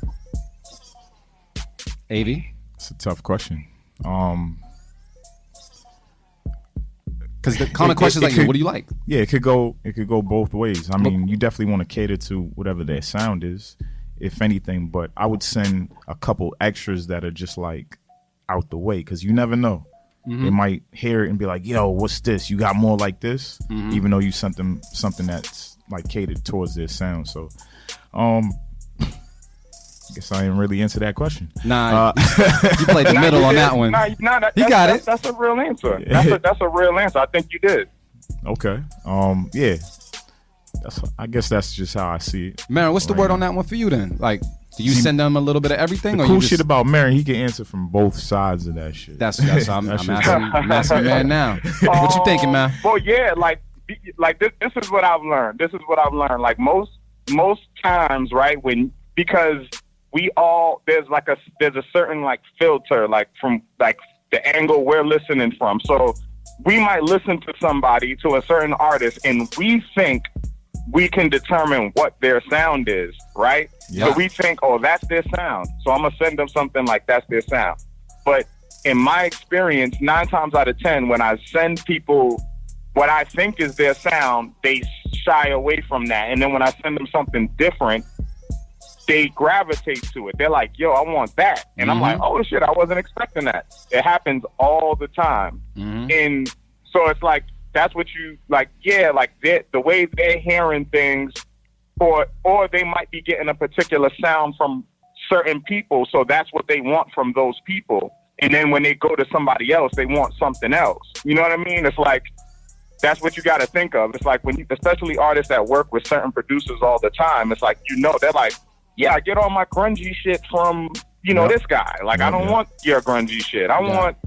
AV? It's a tough question. Because the common question is like, what do you like? Yeah, it could go both ways. I mean, you definitely want to cater to whatever their sound is, if anything. But I would send a couple extras that are just like out the way, because you never know. Mm-hmm. They might hear it and be like, yo, what's this? You got more like this? Mm-hmm. Even though you sent them something that's like catered towards their sound. So, I guess I ain't really into that question. Nah, you played the middle on that one. You got it. That's a real answer. That's a real answer. I think you did. Okay. Yeah. I guess that's just how I see it. Marin, what's the word on that one for you then? Like, do you send them a little bit of everything? The cool shit about Marin, he can answer from both sides of that shit. That's I'm asking man now. What you thinking, man? Well, yeah, like this is what I've learned. Like most times, right, because we all there's a certain like filter like from like the angle we're listening from. So we might listen to somebody, to a certain artist, and we think we can determine what their sound is, right? Yeah. So we think, oh, that's their sound. So I'm going to send them something like that's their sound. But in my experience, 9 times out of 10, when I send people what I think is their sound, they shy away from that. And then when I send them something different, they gravitate to it. They're like, yo, I want that. And I'm like, oh, shit, I wasn't expecting that. It happens all the time. And so it's like, that's what you like. Yeah, like the way they're hearing things, or they might be getting a particular sound from certain people. So that's what they want from those people. And then when they go to somebody else, they want something else. You know what I mean? It's like, that's what you got to think of. It's like when you, especially artists that work with certain producers all the time, it's like, you know, they're like, yeah, I get all my grungy shit from, you know, this guy. Like, I don't want your grungy shit. I want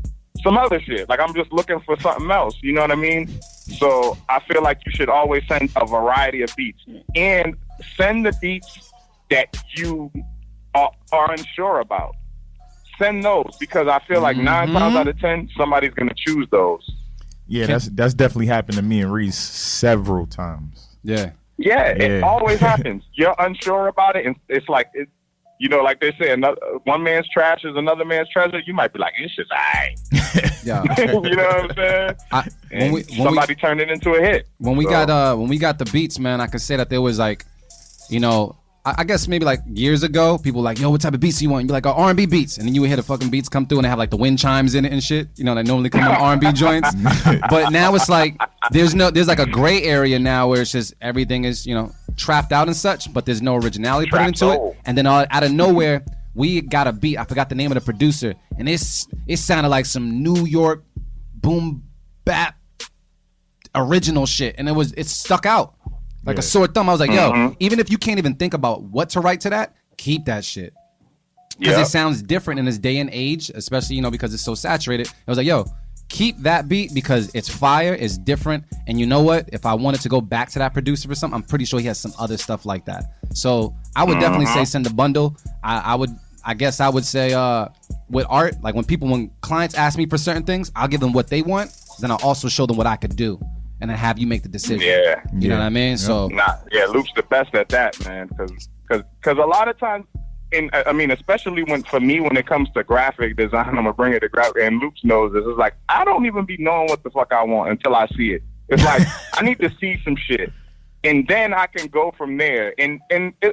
some other shit. Like, I'm just looking for something else. You know what I mean? So I feel like you should always send a variety of beats, and send the beats that you are unsure about. Send those, because I feel like 9 times out of 10, somebody's going to choose those. Yeah, that's definitely happened to me and Reese several times. Yeah. Yeah, it always happens. You're unsure about it, and it's like, you know, like they say, one man's trash is another man's treasure. You might be like, this shit's alright. Yeah. You know what I'm saying? When somebody turned it into a hit. When we got the beats, man, I could say that there was like, you know, I guess maybe like years ago, people were like, yo, what type of beats do you want? You'd be like, oh, R&B beats. And then you would hear the fucking beats come through and they have like the wind chimes in it and shit. You know, that normally come in R&B joints. But now it's like, there's like a gray area now where it's just everything is, you know, trapped out and such, but there's no originality put into it. And then out of nowhere, we got a beat. I forgot the name of the producer. And it sounded like some New York boom bap original shit. And it stuck out. Like a sore thumb. I was like, yo, even if you can't even think about what to write to that, keep that shit. Because it sounds different in this day and age, especially, you know, because it's so saturated. I was like, yo, keep that beat because it's fire, it's different. And you know what? If I wanted to go back to that producer for something, I'm pretty sure he has some other stuff like that. So I would definitely say send a bundle. I guess I would say with art, like when clients ask me for certain things, I'll give them what they want. Then I'll also show them what I could do. And then have you make the decision. Yeah. You know what I mean? So Luke's the best at that, man. Because a lot of times, especially for me, when it comes to graphic design, I'm gonna bring it to graphic. And Luke knows this. It's like I don't even be knowing what the fuck I want until I see it. It's like I need to see some shit, and then I can go from there. And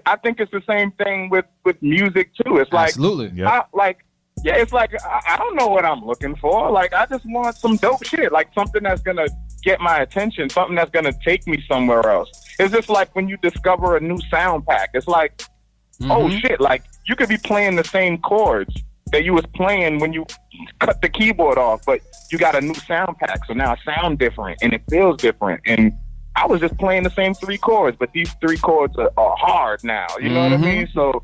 I think it's the same thing with music too. It's like absolutely, it's like I don't know what I'm looking for. Like I just want some dope shit, like something that's gonna get my attention, something that's gonna take me somewhere else. It's just like when you discover a new sound pack. It's like, oh shit, like you could be playing the same chords that you was playing when you cut the keyboard off, but you got a new sound pack, so now it sounds different and it feels different. And I was just playing the same 3 chords, but these 3 chords are hard now. You know what I mean? So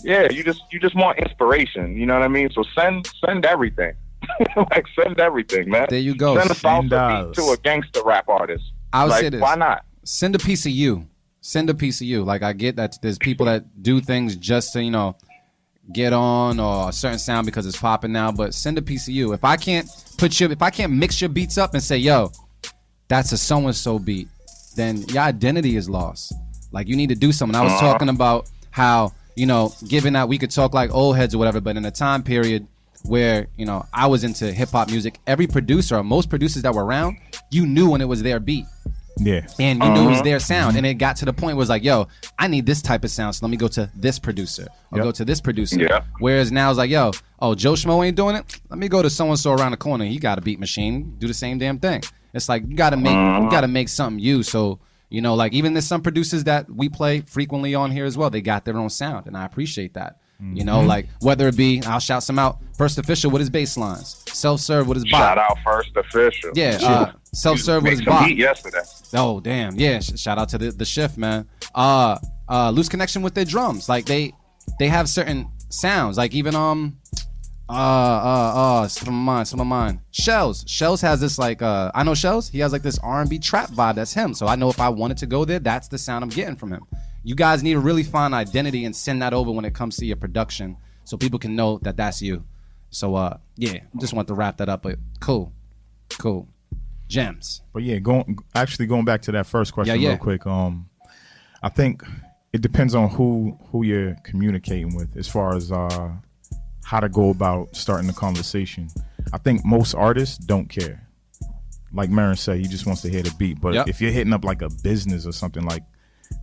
yeah, you just want inspiration. You know what I mean? So send everything. Like send everything, man. There you go. Send a salsa beat to a gangster rap artist. I would say this. Why not? Send a piece of you. Send a piece of you. Like I get that there's people that do things just to, you know, get on or a certain sound because it's popping now, but send a piece of you. If I can't mix your beats up and say, yo, that's a so and so beat, then your identity is lost. Like you need to do something. I was talking about how, you know, given that we could talk like old heads or whatever, but in a time period where, you know, I was into hip hop music, every producer or most producers that were around, you knew when it was their beat. Yeah. And you knew it was their sound. And it got to the point where it was like, yo, I need this type of sound. So let me go to this producer or go to this producer. Yeah. Whereas now it's like, yo, Joe Schmo ain't doing it. Let me go to so-and-so around the corner. He got a beat machine. Do the same damn thing. It's like, you gotta make something you. So, you know, like even there's some producers that we play frequently on here as well. They got their own sound. And I appreciate that. You know, like whether it be, I'll shout some out. First Official with his bass lines. Self-serve with his bop. Shout out First Official. Yeah, self-serve with his bop. Yesterday. Oh damn, yeah. Shout out to the shift, man. Loose Connection with their drums. Like they have certain sounds. Like even some of mine. Shells has this like I know Shells. He has like this R&B trap vibe. That's him. So I know if I wanted to go there, that's the sound I'm getting from him. You guys need to really find identity and send that over when it comes to your production so people can know that that's you. So, yeah, just want to wrap that up, but cool. Gems. But yeah, going back to that first question real quick. I think it depends on who you're communicating with as far as how to go about starting the conversation. I think most artists don't care. Like Marin said, he just wants to hear the beat. But if you're hitting up like a business or something, like,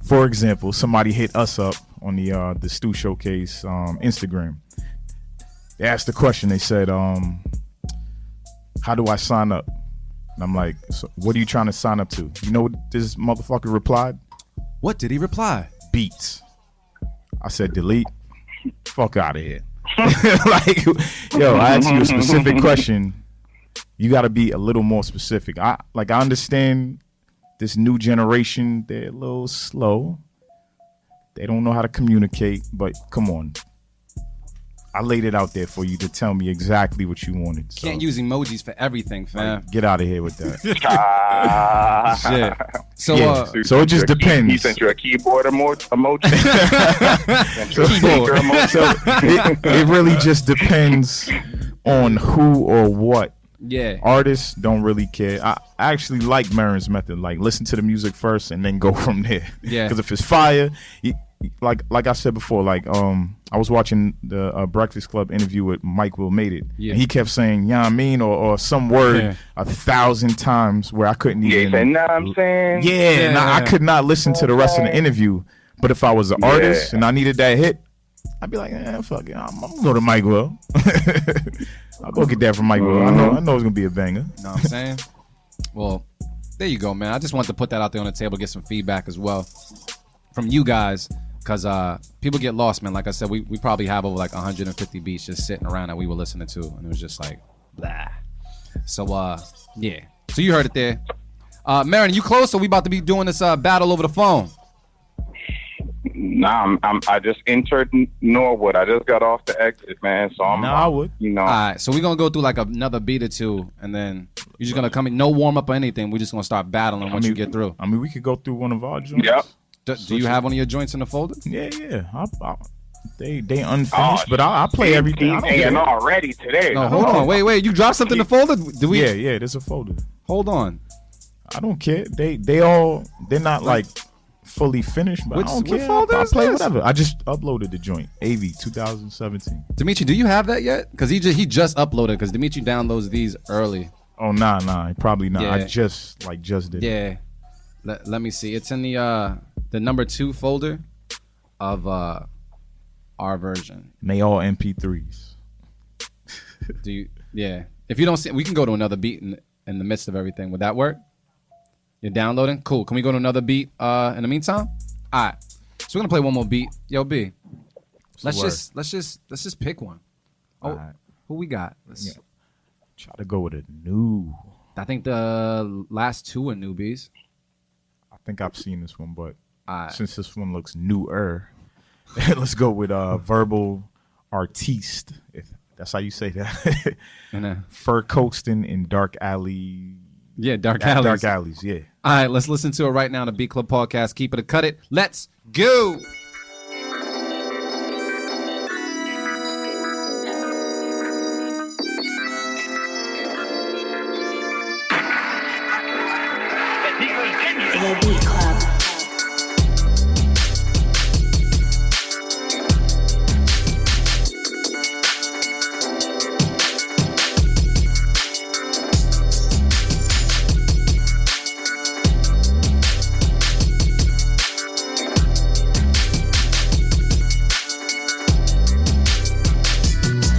for example, somebody hit us up on the Stu Showcase Instagram. They asked the question. They said, how do I sign up? And I'm like, so what are you trying to sign up to? You know what this motherfucker replied? What did he reply? Beats. I said, delete. Fuck out of here. Like, yo, I asked you a specific question. You got to be a little more specific. I understand this new generation, they're a little slow. They don't know how to communicate, but come on. I laid it out there for you to tell me exactly what you wanted. So, can't use emojis for everything, fam. get out of here with that. Shit. So, yeah. So it just depends. He sent you a keyboard emoji. So it really just depends on who or what. Yeah. Artists don't really care. I actually like Marin's method. Like, listen to the music first and then go from there. Yeah. Because if it's fire, like I said before, like I was watching the Breakfast Club interview with Mike Will Made It. Yeah. And he kept saying, yeah, I mean, or some word 1,000 times where I couldn't even. Yeah, know what I'm saying? Yeah, and I could not listen to the rest of the interview. But if I was an artist and I needed that hit, I'd be like, fuck it, I'm gonna go to Mike Will. I'll go get that from Mike Will. I know it's gonna be a banger. Know what I'm saying? Well, there you go, man. I just wanted to put that out there on the table, get some feedback as well from you guys, because people get lost, man. Like I said, we probably have over like 150 beats just sitting around that we were listening to, and it was just like, blah. So, yeah. So you heard it there. Marin, you close? So we about to be doing this battle over the phone. Nah, I just entered Norwood. I just got off the exit, man. So I'm Norwood. You know. All right, so we're gonna go through like another beat or two, and then you're just gonna come in, no warm up or anything. We're just gonna start battling once you get through. I mean, we could go through one of our joints. Yep. Do you have one of your joints in the folder? Yeah. They unfinished, but I play everything. I don't care. Already today. No, hold on. Wait. You dropped something in the folder? Do we? Yeah. There's a folder. Hold on. I don't care. They're not like fully finished, but I don't care. I play whatever. I just uploaded the joint. AV 2017. Dimitri, do you have that yet? Because he just uploaded. Because Dimitri downloads these early. Oh nah, probably not. Yeah. I just did. Yeah. Let me see. It's in the number 2 folder of our version. And they all MP3s. Do you? Yeah. If you don't see, we can go to another beat in the midst of everything. Would that work? You're downloading? Cool. Can we go to another beat in the meantime? All right. So we're gonna play one more beat. Yo, B. Let's just pick one. Oh, right. Who we got? Let's try to go with a new. I think the last 2 are newbies. I think I've seen this one, but since this one looks newer, let's go with Verbal Artiste. If that's how you say that. Fur Coasting in Dark Alley. Yeah, Dark Alleys. Dark Alleys, yeah. All right, let's listen to it right now. The Beat Club Podcast. Keep it or cut it. Let's go. The Beat Club.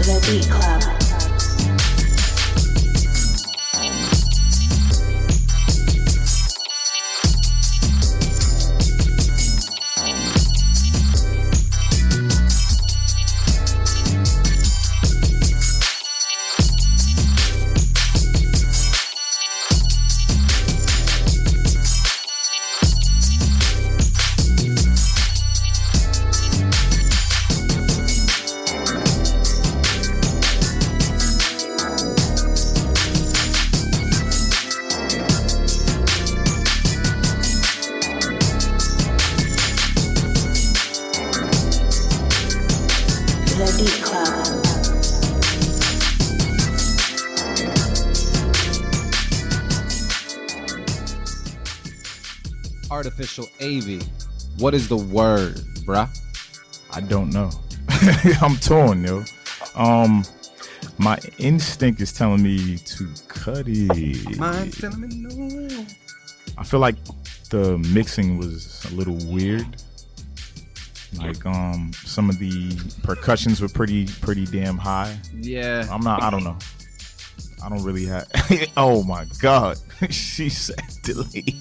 The Beat Club. The Beat Club. Artificial AV. What is the word, bruh? I don't know. I'm torn, yo. My instinct is telling me to cut it. Mine's telling me no. I feel like the mixing was a little weird. Like some of the percussions were pretty damn high. Yeah. I don't know. I don't really have. Oh my God. She said delete.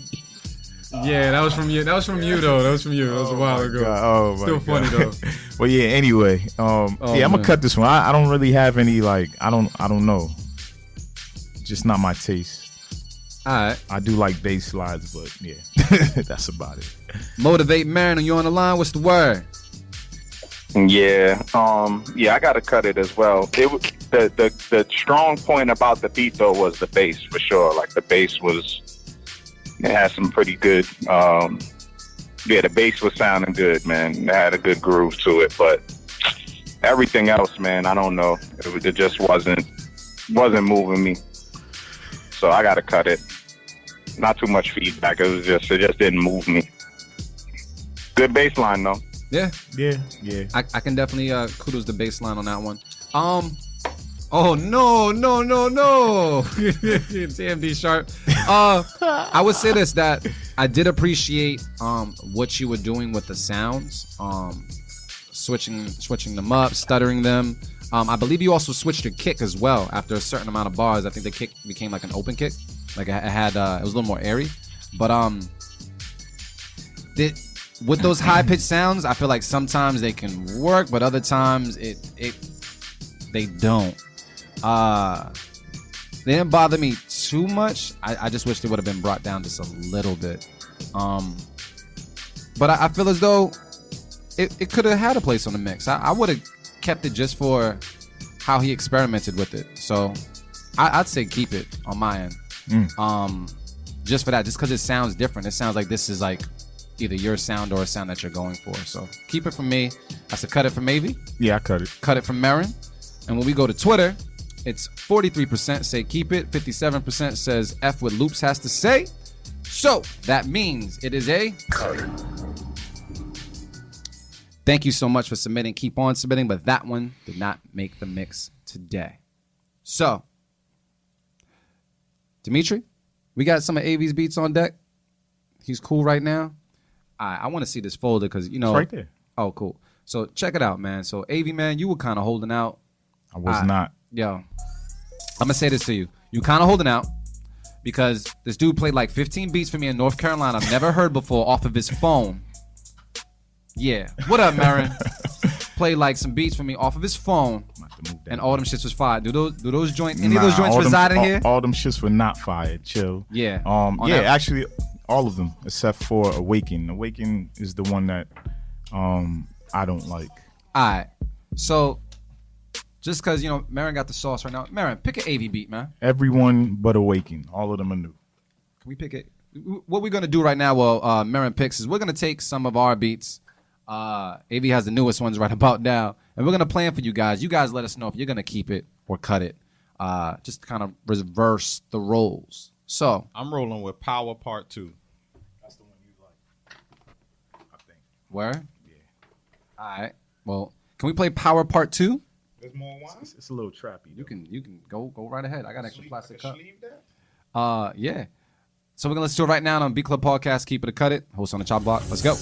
Yeah, that was from you. That was from you though. That was from you. That was a while ago. God. Oh my Still God. funny though. Well, yeah. Anyway, I'm gonna cut this one. I don't really have any like. I don't know. Just not my taste. All right. I do like bass slides, but yeah, that's about it. Motivate Marin, are you on the line? What's the word? Yeah, I gotta cut it as well. The strong point about the beat though was the bass for sure. Like the bass it had some pretty good. The bass was sounding good, man. It had a good groove to it, but everything else, man, I don't know. It just wasn't moving me. So I gotta cut it. Not too much feedback. It just didn't move me. Good bass line though. Yeah. I can definitely kudos the bass line on that one. Oh no. TMD Sharp. I would say this, that I did appreciate what you were doing with the sounds. Switching them up, stuttering them. I believe you also switched your kick as well after a certain amount of bars. I think the kick became like an open kick. Like it was a little more airy. But with those high pitched sounds, I feel like sometimes they can work, but other times they don't. They didn't bother me too much. I just wish they would have been brought down just a little bit. But I feel as though it could have had a place on the mix. I would have kept it just for how he experimented with it. So I'd say keep it on my end. Just for that, just because it sounds different. It sounds like this is like either your sound or a sound that you're going for. So keep it from me. I said cut it from Avy. Yeah, I cut it. Cut it from Marin. And when we go to Twitter, it's 43% say keep it, 57% says F what Loops has to say. So that means it is a cut it. Thank you so much for submitting. Keep on submitting, but that one did not make the mix today. So, Dimitri, we got some of Avy's beats on deck. He's cool right now. I want to see this folder because, you know. It's right there. Oh, cool. So check it out, man. So Avy, man, you were kind of holding out. I was not. Yo, I'm going to say this to you. You kind of holding out because this dude played like 15 beats for me in North Carolina I've never heard before off of his phone. Yeah. What up, Marin? Played like some beats for me off of his phone, and all them shits was fired. Do those joints? Any of those joints reside in here? All them shits were not fired. Chill. Yeah. Actually, all of them except for Awaken. Awaken is the one that I don't like. All right. So just because Marin got the sauce right now, Marin, pick an AV beat, man. Everyone but Awaken. All of them are new. Can we pick it? What we're gonna do right now, while Marin picks, is we're gonna take some of our beats. AV has the newest ones right about now, and we're gonna play them for you guys. You guys let us know if you're gonna keep it or cut it. Just to kind of reverse the roles. So I'm rolling with Power Part 2. That's the one you like, I think. Where? Yeah. All right. Well, can we play Power Part 2? There's more wine. It's a little trappy. You can go right ahead. I got an extra plastic cup. That? Yeah. So we're gonna listen to it right now on B Club Podcast. Keep it or cut it. Host on the chop block. Let's go.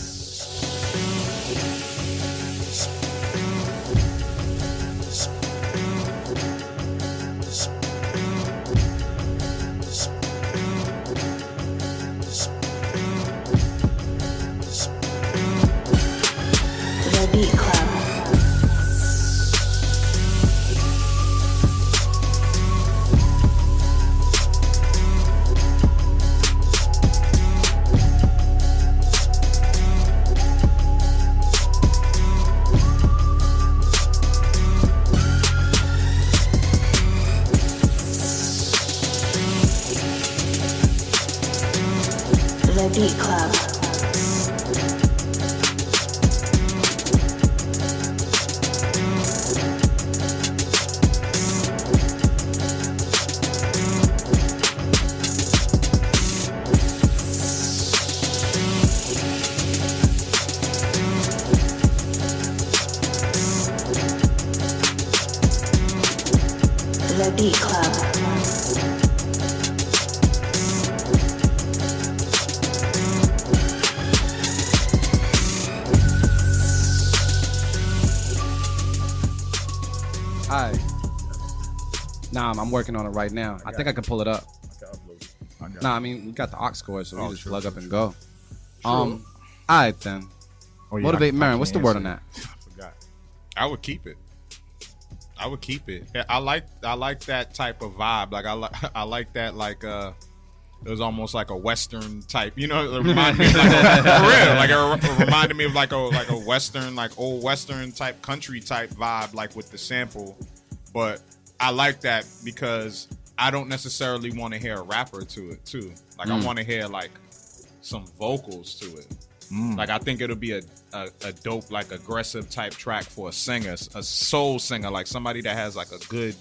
The Beat Club. The Beat Club. I'm working on it right now. I think I can pull it up. I got Nah, I mean, we got the aux cord, so we just true, plug true, up and go. All right, then. Oh, yeah, Motivate I Marin. What's the can't word on answer that? I forgot. I would keep it. I like that type of vibe. Like I like that it was almost like a Western type, you know. It reminded me for real, like it reminded me of like a Western, like old Western type country type vibe, like with the sample. But I like that because I don't necessarily want to hear a rapper to it too. Like I want to hear like some vocals to it. Like I think it'll be a dope, like aggressive type track for a singer, a soul singer, like somebody that has like a good,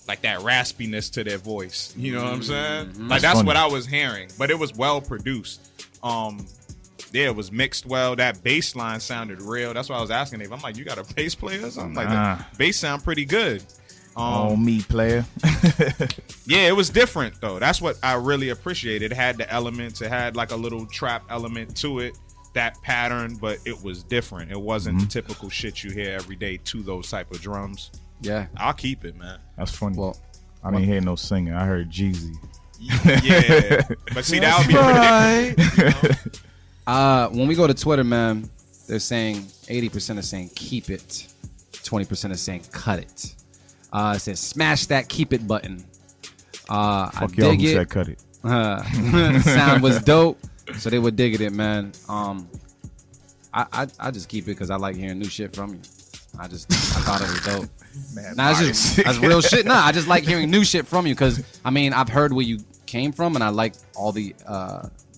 like that raspiness to their voice. You know what I'm saying? Like that's funny. what I was hearing, but it was well produced. Yeah, it was mixed well. That bass line sounded real. That's why I was asking Dave. I'm like, you got a bass player or something? Like that bass sound pretty good. On me, player. Yeah, it was different though. That's what I really appreciated. It had the elements. It had like a little trap element to it. That pattern, but it was different. It wasn't the typical shit you hear every day to those type of drums. Yeah. I'll keep it, man. That's funny. Well, I didn't hear no singing. I heard Jeezy. Yeah, but see, that would be ridiculous. When we go to Twitter, man, they're saying 80% are saying keep it, 20% are saying cut it. It says smash that keep it button. I Fuck y'all dig who it. said cut it. Sound was dope, so they were digging it, man. I just keep it because I like hearing new shit from you. I thought it was dope. Man, Nah, that's real shit. Nah, I just like hearing new shit from you because I mean I've heard where you came from and I like all the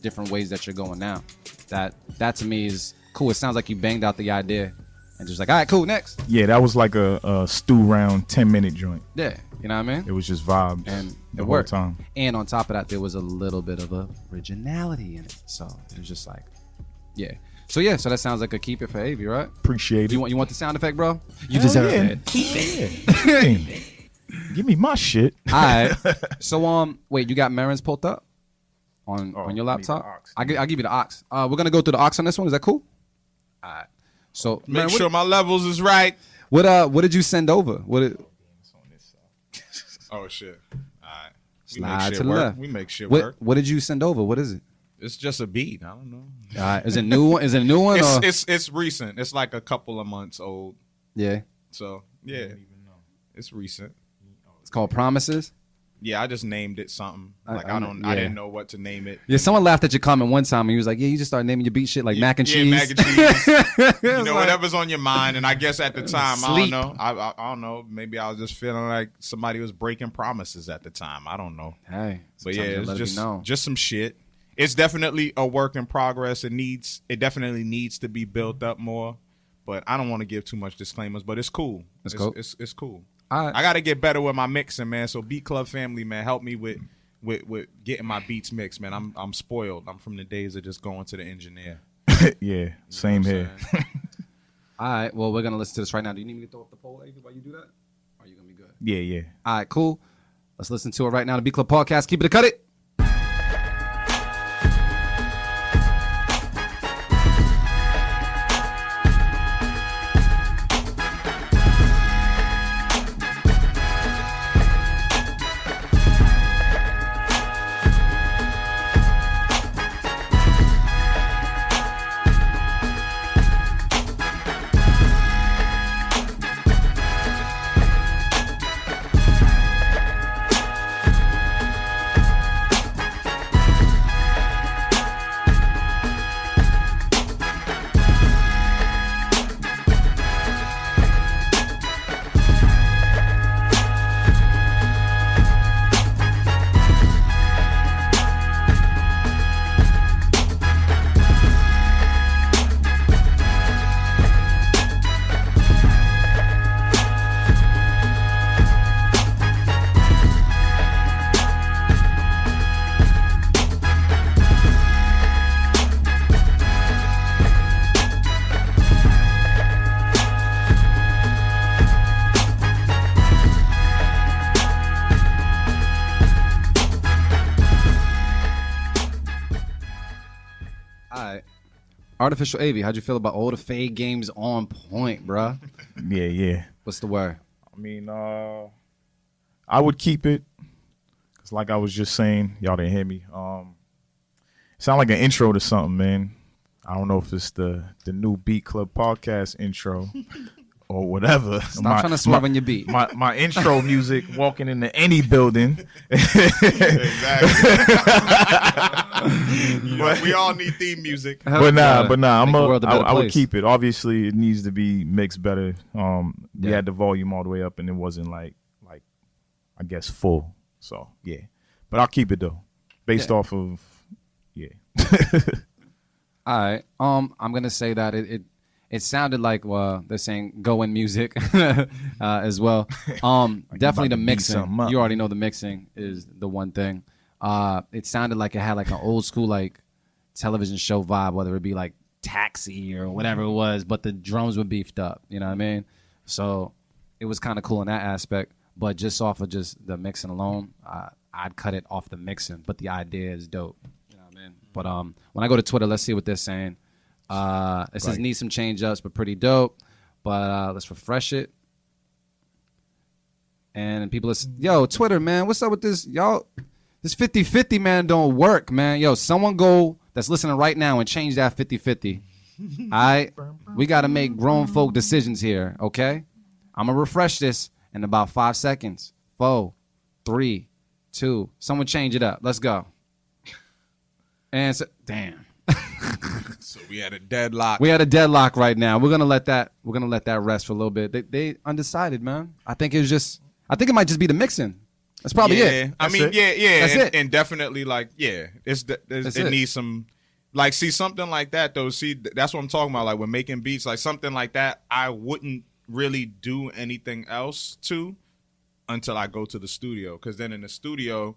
different ways that you're going now. That to me is cool. It sounds like you banged out the idea and just like, all right, cool, next. Yeah, that was like a stew round 10-minute joint. Yeah, you know what I mean? It was just vibes And the it whole worked. time. And on top of that, there was a little bit of originality in it. So it was just like, yeah. So that sounds like a keep it for Avy, right? Appreciate it. You want the sound effect, bro? You Hell deserve yeah. it. Damn. Give me my shit. All right. So wait, you got Marin's pulled up on your I need the laptop? aux. I'll give you the aux. We're gonna go through the aux on this one. Is that cool? All right. So Make Marin, sure my levels is right. what did you send over? Oh shit! All right. We Slide make to shit the work. left. We make shit work. What did you send over? What is it? It's just a beat. I don't know. All right. Is it new one? Is it a new one? or? It's recent. It's like a couple of months old. Yeah. So yeah, it's recent. It's called Promises. Yeah, I just named it something. Like I I know, don't. yeah. I didn't know what to name it. Yeah, someone laughed at your comment one time and he was like, yeah, you just started naming your beat shit like mac and cheese. Yeah, mac and cheese. You know, like- whatever's on your mind. And I guess at the time, Sleep. I don't know. I don't know. Maybe I was just feeling like somebody was breaking promises at the time. I don't know. Hey, But sometimes yeah, you it's let it be known. just some shit. It's definitely a work in progress. It definitely needs to be built up more. But I don't want to give too much disclaimers. But it's cool. It's cool. It's cool. All right. I got to get better with my mixing, man. So Beat Club family, man, help me with getting my beats mixed, man. I'm spoiled. I'm from the days of just going to the engineer. Yeah, same what I'm here. All right. Well, we're going to listen to this right now. Do you need me to throw up the poll, Avy, while you do that? Or are you going to be good? Yeah. All right, cool. Let's listen to it right now. The Beat Club Podcast. Keep it a cut it. All right. Artificial Avy, how'd you feel about all the fade games on point, bruh? Yeah. What's the word? I mean, I would keep it. Cause like I was just saying, y'all didn't hear me. Sound like an intro to something, man. I don't know if it's the new Beat Club podcast intro or whatever. Stop trying to swerve on your beat. My intro music, walking into any building. Exactly. But we all need theme music. But nah, Make the world a better I would place. keep it. Obviously, it needs to be mixed better. We Yeah. had the volume all the way up, and it wasn't like I guess full. So yeah, but I'll keep it though, based off of All right. I'm gonna say that it sounded like they're saying go in music as well. Definitely the to beat mixing. something up. You already know the mixing is the one thing. It sounded like it had like an old school like television show vibe, whether it be like Taxi or whatever it was, but the drums were beefed up. You know what I mean? So it was kind of cool in that aspect. But just off of just the mixing alone, I'd cut it off the mixing. But the idea is dope. You know what I mean? But when I go to Twitter, let's see what they're saying. It says need some change ups, but pretty dope. But let's refresh it. And people are yo, Twitter, man, what's up with this? Y'all, this 50-50, man, don't work, man. Yo, someone go that's listening right now and change that 50-50. All right? We got to make grown folk decisions here, okay? I'm going to refresh this in about 5 seconds. 4, 3, 2. Someone change it up. Let's go. And so, damn. So we had a deadlock. We had a deadlock right now. We're gonna let that rest for a little bit. They undecided, man. I think it might just be the mixing. That's probably it. I mean, it. yeah, That's it. And definitely like, yeah, it needs some, like, see something like that though. See, that's what I'm talking about. Like when making beats, like something like that, I wouldn't really do anything else to until I go to the studio, because then in the studio,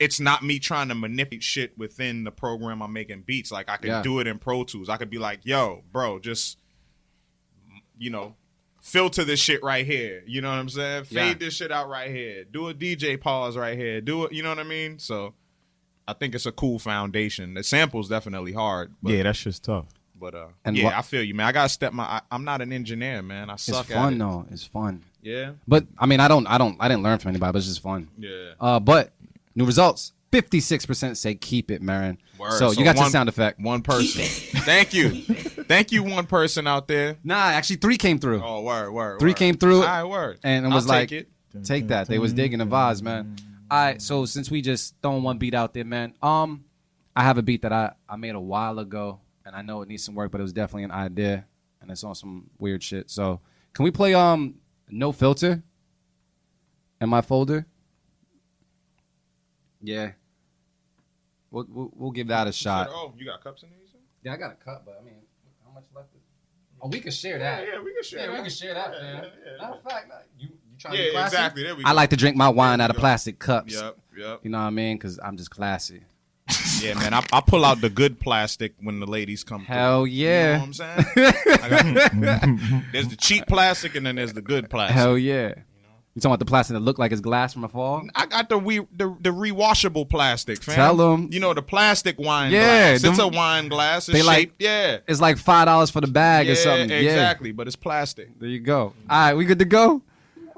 it's not me trying to manipulate shit within the program I'm making beats. Like I can do it in Pro Tools. I could be like, yo, bro, just, filter this shit right here. You know what I'm saying? Fade this shit out right here. Do a DJ pause right here. Do it. You know what I mean? So I think it's a cool foundation. The sample's definitely hard. But, yeah, that shit's tough. But And I feel you, man. I gotta step I'm not an engineer, man. I suck It's at fun it. though. It's fun. Yeah. But I mean, I didn't learn from anybody. But it's just fun. Yeah. But new results. 56% say keep it, Marin. Word. So you got your sound effect. One person. Thank you. Thank you, one person out there. Nah, actually 3 came through. Oh, word. 3 came through. All right, word. And it was I'll like, take it. take that. They was digging the vibes, man. All right, so since we just throwing one beat out there, man, I have a beat that I made a while ago, and I know it needs some work, but it was definitely an idea, and it's on some weird shit. So can we play No Filter in my folder? Yeah. We'll give that a shot. Oh, you got cups in there? Yeah, I got a cup, but I mean, how much left? Oh, we can share that. Yeah, we can share that. We can share that, man. Matter of fact, you trying to Yeah, be classy? exactly. There we go. I like to drink my wine There out we of go. plastic cups. Yep. You know what I mean? Because I'm just classy. Yeah, man. I pull out the good plastic when the ladies come through. Hell yeah. You know what I'm saying? There's the cheap plastic and then there's the good plastic. Hell yeah. You talking about the plastic that look like it's glass from afar? I got the rewashable plastic, fam. Tell 'em. You know, the plastic wine Yeah, glass. It's them- a wine glass. It's They like- shaped. Yeah. It's like $5 for the bag or Yeah, something. exactly. But it's plastic. Yeah. There you go. All right, we good to go?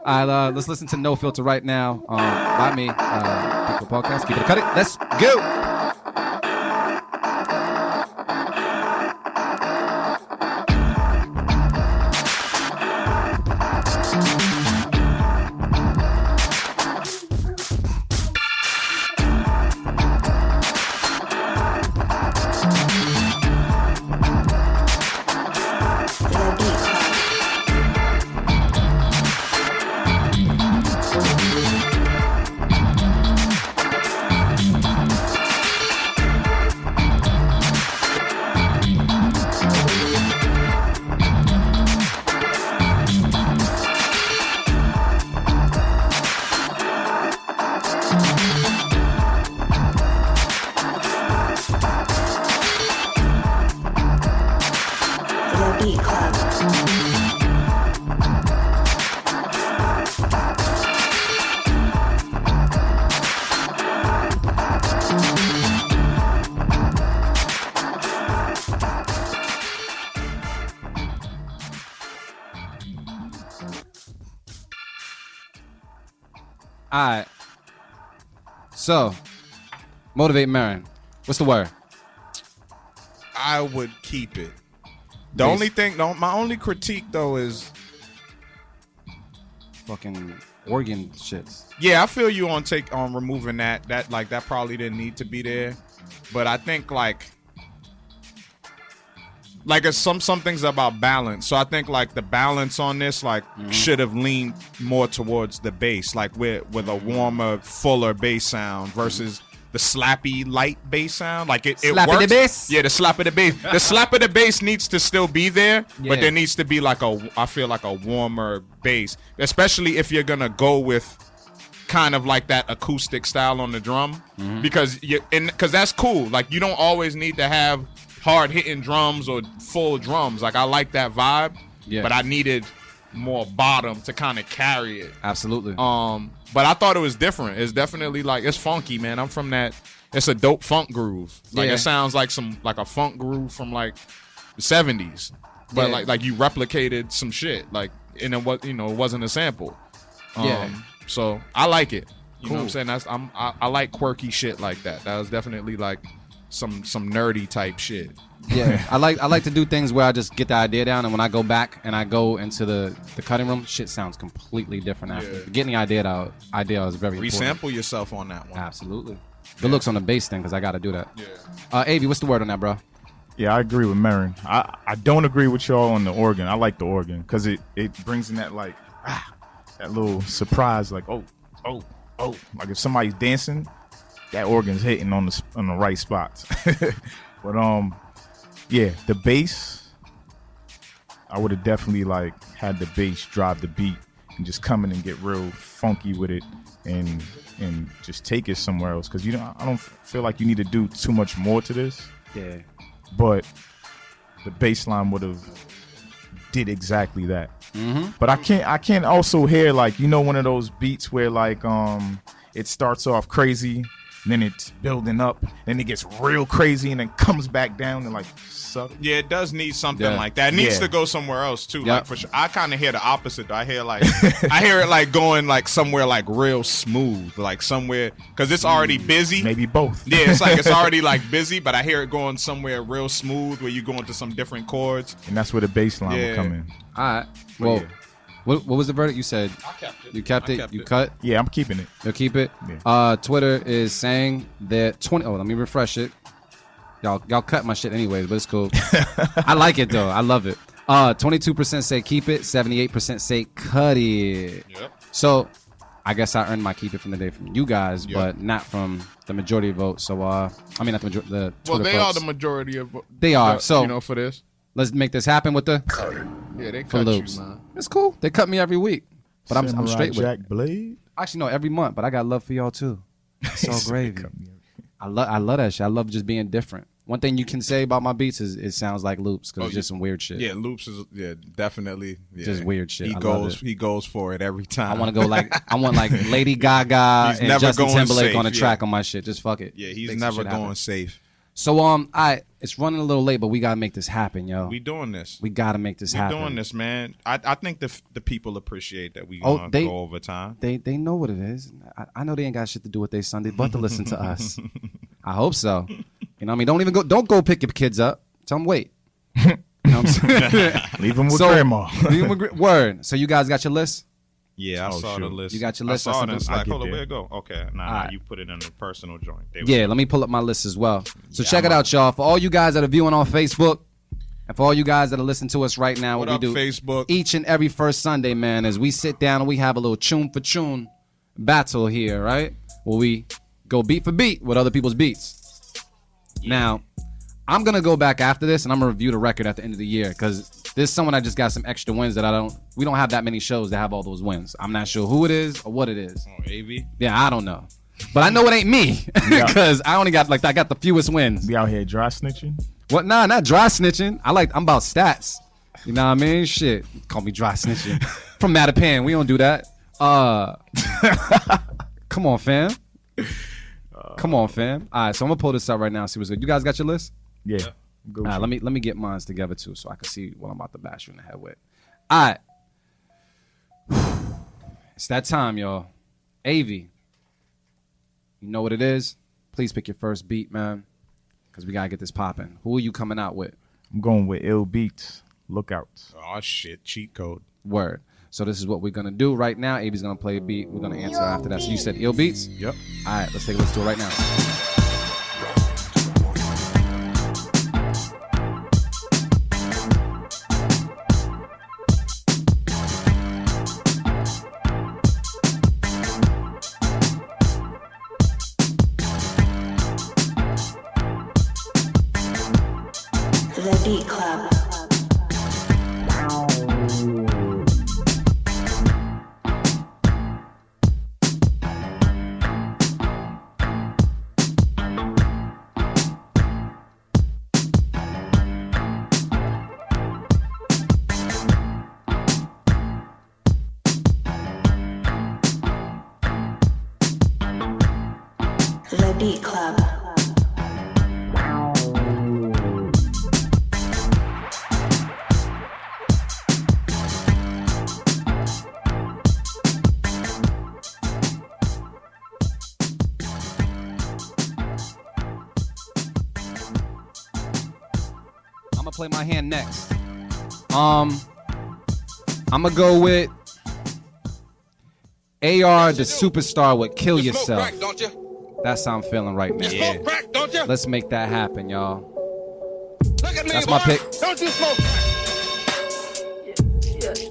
All right, let's listen to No Filter right now by me. People Podcast. Keep it cut it. Let's go. The Beat Club. All right. So, motivate Marin. What's the word? I would keep it. The Bass. only thing, no, my only critique though is, Fucking organ shits. yeah, I feel you on removing that. That probably didn't need to be there, but I think like it's some things about balance. So I think like the balance on this should have leaned more towards the bass, like with a warmer, fuller bass sound versus the slappy light bass sound. Like it Slap of works. the bass? Yeah, the slap of the bass. The slap of the bass needs to still be there, Yeah. but there needs to be I feel like a warmer bass, especially if you're gonna go with kind of like that acoustic style on the drum, because that's cool. Like you don't always need to have hard hitting drums or full drums. Like I like that vibe, but I needed more bottom to kind of carry it. Absolutely. But I thought it was different. It's definitely it's funky, man. I'm from that. It's a dope funk groove. Like Yeah. it sounds like a funk groove from like the 70s, but Yeah. like you replicated some shit. Like and it was it wasn't a sample. Yeah. So I like it. You know what I'm Cool. saying? I like quirky shit like that. That was definitely like some nerdy type shit. Yeah, I like to do things where I just get the idea down, and when I go back and I go into the cutting room, shit sounds completely different after. Yeah. Getting the idea is very important. Resample yourself on that one. Absolutely. Good looks on the bass thing, because I got to do that. Yeah. Avi, what's the word on that, bro? Yeah, I agree with Marin. I don't agree with y'all on the organ. I like the organ because it brings in that that little surprise, like oh. Like if somebody's dancing, that organ's hitting on the right spots. But yeah, the bass, I would have definitely had the bass drive the beat and just come in and get real funky with it and just take it somewhere else. Because I don't feel like you need to do too much more to this. Yeah. But the bass line would have did exactly that. But I can't also hear one of those beats where it starts off crazy, and then it's building up, then it gets real crazy, and then comes back down and suck. Yeah, it does need something Yeah. like that. It needs Yeah. to go somewhere else too. Yep. Like for sure. I kind of hear the opposite. Though. I hear it going somewhere real smooth, somewhere because it's already busy. Maybe both. Yeah, it's already busy, but I hear it going somewhere real smooth where you go into some different chords. And that's where the bass line Yeah. will come in. All right. But Well, yeah. what was the verdict? You said I kept it. you kept I it. kept You it. cut. Yeah, I'm keeping it. You'll keep it. Yeah. Twitter is saying that 20. Oh, let me refresh it. Y'all cut my shit anyways, but it's cool. I like it though. I love it. 22% say keep it. 78% say cut it. Yep. So, I guess I earned my keep it from the day from you guys, Yep. but not from the majority of votes. So, I mean, not the majority. The Well, Twitter they are folks. the majority of. They are. So for this. let's make this happen with the Yeah, they for cut loops. you, man. It's cool. They cut me every week, but I'm Samurai straight with it. Jack Blade. Actually, no, every month. But I got love for y'all too. It's all gravy. I love that shit. I love just being different. One thing you can say about my beats is it sounds like loops because it's just some weird shit. Yeah, loops is definitely Just weird shit. He I love it. He goes for it every time. I want to go I want Lady Gaga He's and never Justin going Timberlake safe, on a track yeah. on my shit. Just fuck it. Yeah, he's Make some never shit going happen. safe. So it's running a little late, but we gotta make this happen, yo. We doing this. We gotta make this We happen. doing this, man. I think the people appreciate that we Oh, gonna they- go over time. They know what it is. I know they ain't got shit to do with their Sunday, but to listen to us. I hope so. You know what I mean? Don't go pick your kids up. Tell them wait. You know what I'm saying? Leave him with So- grandma. Word. So you guys got your list? Yeah, I Oh, saw the shoot. list. You got your I list? saw it and That's it's something- like, I hold on, get where it go? Okay, nah, Alright. you put it in the personal joint. They Yeah, was- let me pull up my list as well. So Yeah, check it I'm out, y'all. For all you guys that are viewing on Facebook, and for all you guys that are listening to us right now, What what up, we do Facebook? each and every first Sunday, man, is we sit down and we have a little tune for tune battle here, right? Where we go beat for beat with other people's beats. Now, I'm gonna go back after this and I'm gonna review the record at the end of the year because there's someone that just got some extra wins that we don't have that many shows that have all those wins. I'm not sure who it is or what it is. Oh, AV. Yeah, I don't know. But I know it ain't me because I only got I got the fewest wins. Be out here dry snitching. What? Nah, not dry snitching. I'm about stats. You know what I mean? Shit. Call me dry snitching. From Mattapan. We don't do that. Come on, fam. Come on, fam. All right, so I'm gonna pull this up right now. See what's good. You guys got your list? Yeah. Go All right, shoot. let me get mine together too, so I can see what I'm about to bash you in the head with. All right. It's that time, y'all. Avi, you know what it is? Please pick your first beat, man, because we got to get this popping. Who are you coming out with? I'm going with Ill Beats. Lookout. Oh shit, cheat code. Word. So this is what we're going to do right now. Avi's going to play a beat. We're going to answer after that. So you said Ill Beats? Yep. All right, let's take a listen to it right now. The Beat Club. The Beat Club. I'm gonna play my hand next. I'm gonna go with AR the Superstar with Kill Yourself. Crack, don't you? That's how I'm feeling right now. You smoke crack, don't you? Let's make that happen, y'all. Look at me, That's boy. my pick. Don't you smoke crack?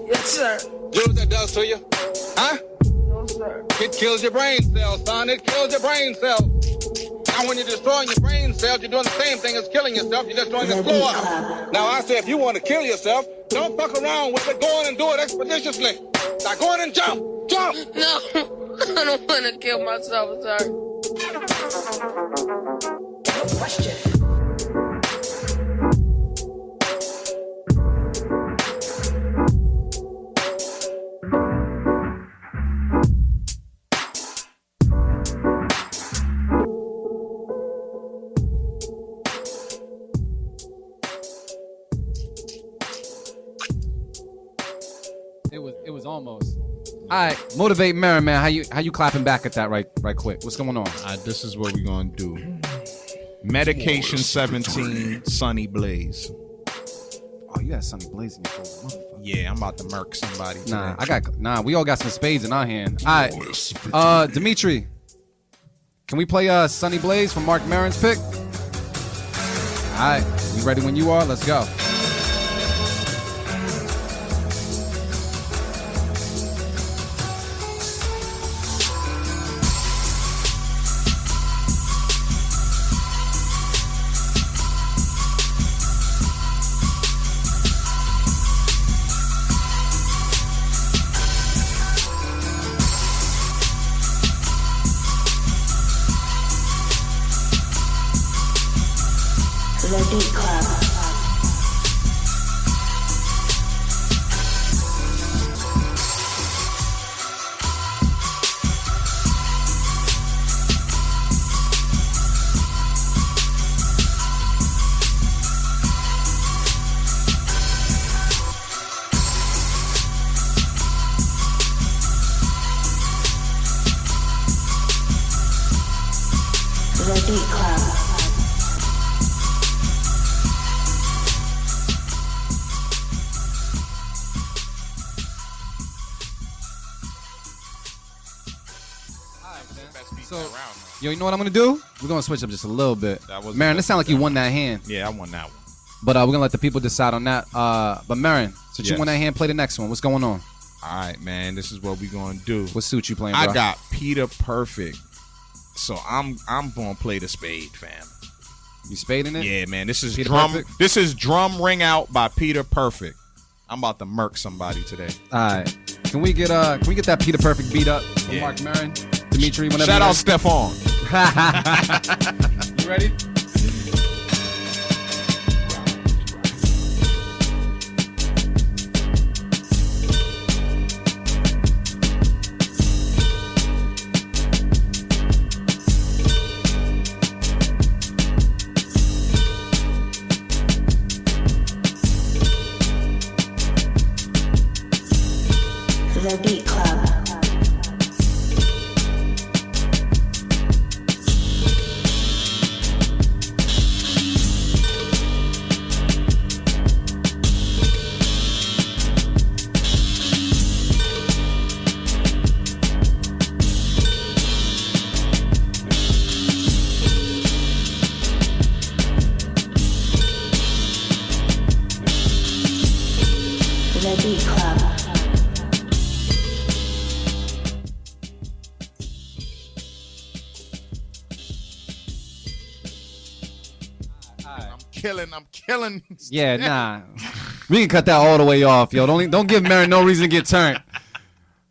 Yes, sir. You know what that does to you? Huh? No, sir. It kills your brain cells, son. It kills your brain cells. Now, when you're destroying your brain cells, you're doing the same thing as killing yourself. You're destroying the The floor. Beat Club. Now, I say if you want to kill yourself, don't fuck around with it. Go on and do it expeditiously. Now, go on and jump. Jump. No, I don't want to kill myself, sir. Question. It was almost. All right, motivate Mary, man. How you clapping back at that right quick? What's going on? This is what we're gonna do. Medication 17, Sunny Blaze. Oh, you got Sunny Blaze in your phone, motherfucker. Yeah, I'm about to murk somebody today. We all got some spades in our hand. All right, Dimitri, can we play Sunny Blaze from Mark Maron's pick? All right, you ready when you are? Let's go. The Beat Club. The Beat Club. So, yo, you know what I'm gonna do? We're gonna switch up just a little bit. Marin, this sound like you won that hand. Yeah, I won that one. But we're gonna let the people decide on that. But Marin, since you Yes. won that hand, play the next one. What's going on? All right, man. This is what we're gonna do. What suit you playing, bro? I got Peter Perfect, so I'm gonna play the spade, fam. You spading it? Yeah, man. This is Peter drum. Perfect? This is Drum Ring Out by Peter Perfect. I'm about to murk somebody today. All right. Can we get that Peter Perfect beat up from Yeah. Mark Marin? Dimitri, whenever. Shout you're out Stephon. You ready? The Beat Club. killing. Yeah, nah. We can cut that all the way off, yo. Don't give Mary no reason to get turned.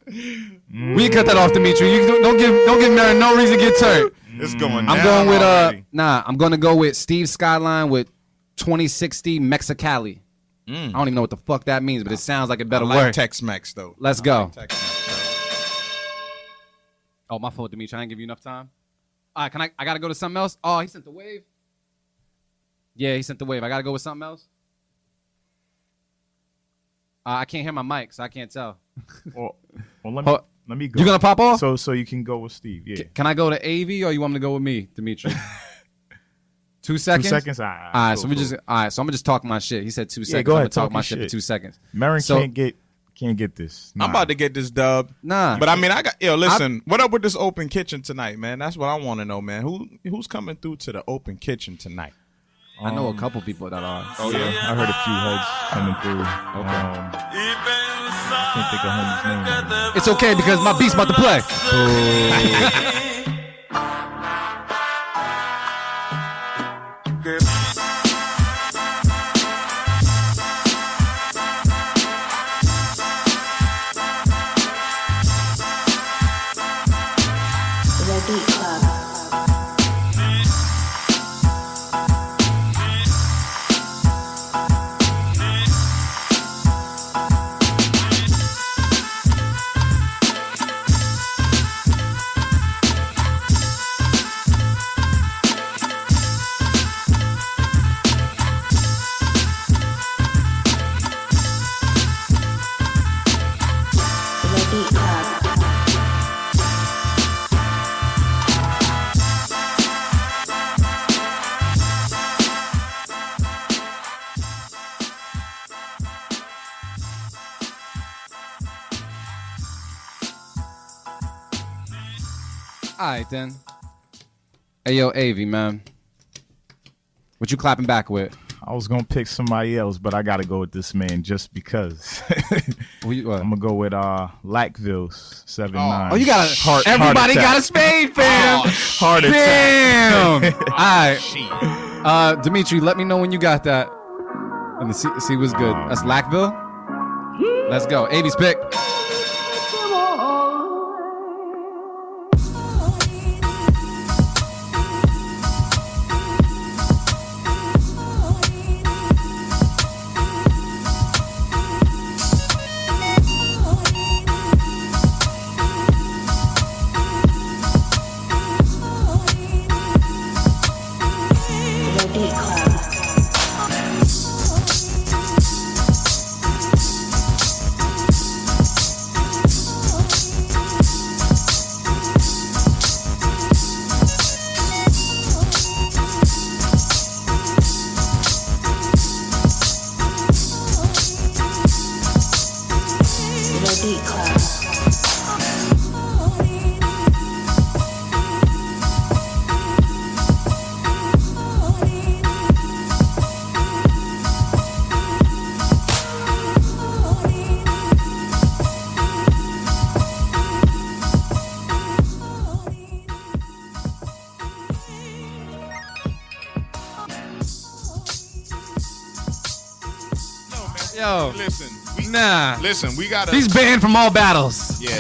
We can cut that off, Dimitri. Don't give Mary no reason to get turned. It's going. I'm going with I'm gonna go with Steve Skyline with 2060 Mexicali. I don't even know what the fuck that means, but it sounds like a better word. Tex-Mex though. Let's go. Like Tex-Mex, Oh, my fault, Dimitri. I didn't give you enough time. All right, I gotta go to something else. Oh, he sent the wave. Yeah, he sent the wave. I gotta go with something else. I can't hear my mic, so I can't tell. Well, let me go. You gonna pop off? So you can go with Steve. Yeah. Can I go to AV or you want me to go with me, Dimitri? 2 seconds. 2 seconds. All right, so I'm gonna just talk my shit. He said 2 seconds. Go I'm ahead, gonna talk talk my your shit for shit. 2 seconds. Marin So- can't get this. Nah. I'm about to get this dub. Nah. But I mean, listen. What up with this open kitchen tonight, man? That's what I want to know, man. Who's coming through to the open kitchen tonight? I know a couple people that are. Oh yeah. I heard a few heads coming through. Can't think of homie's name. Right now. It's okay because my beat's about to play. The Beat Club. The Beat Club. All right then. Hey yo, AV man, what you clapping back with? I was gonna pick somebody else, but I gotta go with this man just because. I'm gonna go with Lackville's 7-9. Oh, you got Heart everybody attack. got a spade, fam. Heart attack. Damn. All right, Dimitri, let me know when you got that. Let me see what's good. That's Lackville. Let's go. AV's pick. The Beat Club. The Beat Club. Yo, Listen, nah. we gotta. He's banned from all battles. Yeah,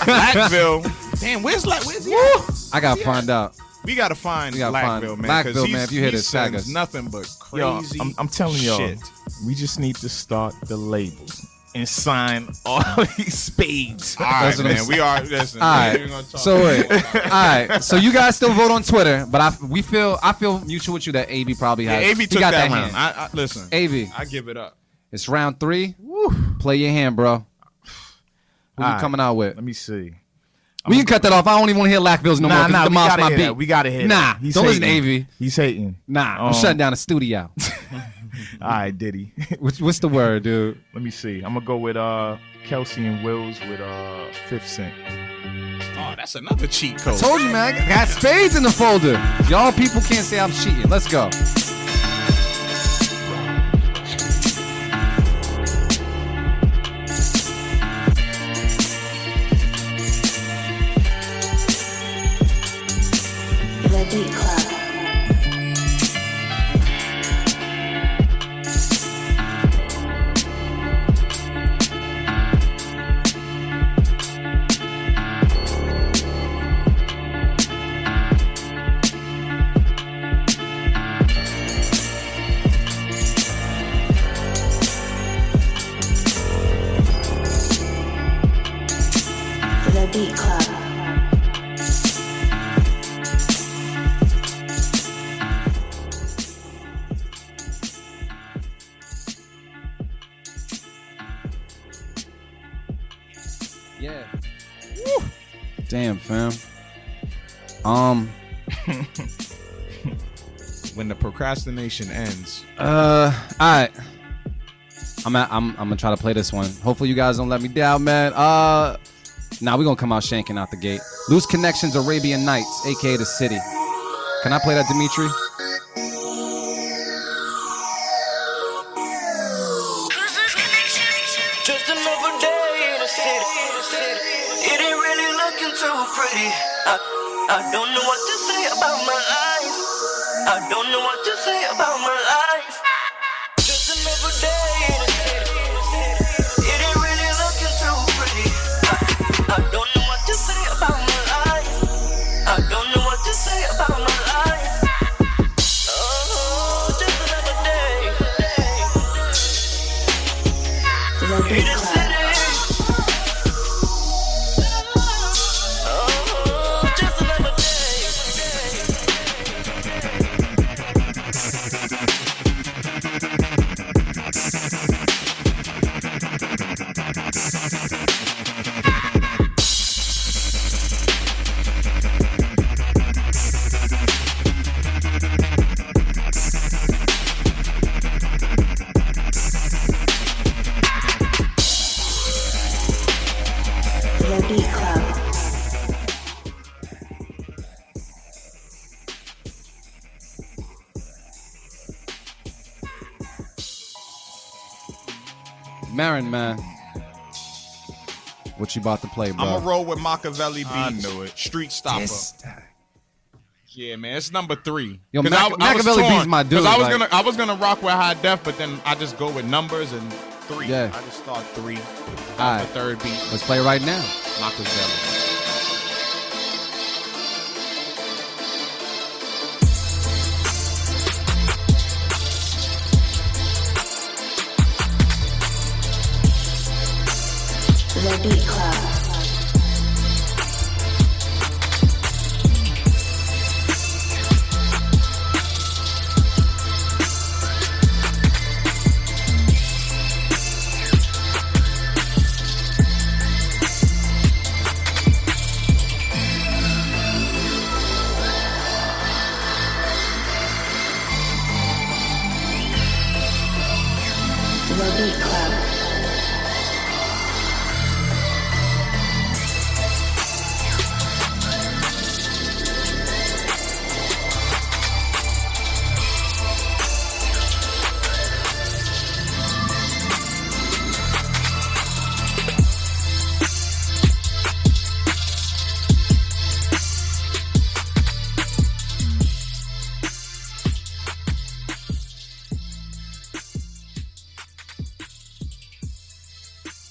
Lackville. Damn, where's he at? I gotta find out. We gotta find gotta find Lackville, man. 'cause Lackville, man, if you hear he this, tag sends us. nothing but Yo, crazy. I'm telling y'all, shit. we just need to start the label and sign all these spades. All right, That's what I'm man. We are. Listen. All we ain't right. gonna talk So wait. about All right. So you guys still vote on Twitter, but I feel mutual with you that AV probably Yeah, has. AV he took got that hand. round. I listen. AV, I give it up. it's round 3. Play your hand, bro. Who you All right. coming out with? Let me see. We can cut that off. I don't even want to hear Lackville's no more. 'cause Nah, it we demolished gotta my hear beat. that. We gotta hear Nah, that. He's don't listen to hating. AV. He's hating. Nah, I'm shutting down the studio. All right, Diddy. What's the word, dude? Let me see. I'm gonna go with Kelsey and Wills with 50 Cent. Oh, that's another cheat code. Told you, man. I got spades in the folder. Y'all people can't say I'm cheating. Let's go. The Beat Club. Damn, fam. When the procrastination ends. All right. I'm gonna try to play this one. Hopefully you guys don't let me down, man. Now we're gonna come out shanking out the gate. Loose Connections, Arabian Nights, aka The City. Can I play that, Dimitri? Just another day in the city. It ain't really looking too pretty. I don't know what to say about my life. I don't know what to say about my life. Just another day in the city. It ain't really looking too pretty. I don't know what to say about my life. I don't know what to say about my life. Oh, just another day. In the city. Oh, just another The Beat Club. Marin, man. What you about to play, bro? I'm going to roll with Machiavelli Beats. I knew it. Street Stopper. Yeah, man, it's number 3. Yo, 'Cause Machiavelli torn, Beats my dude. 'cause I like- was gonna rock with High Def, but then I just go with numbers and 3. Yeah. I just start 3. All The right. third beat. Let's play right now. Machiavelli. The Beat Club. The Beat Club.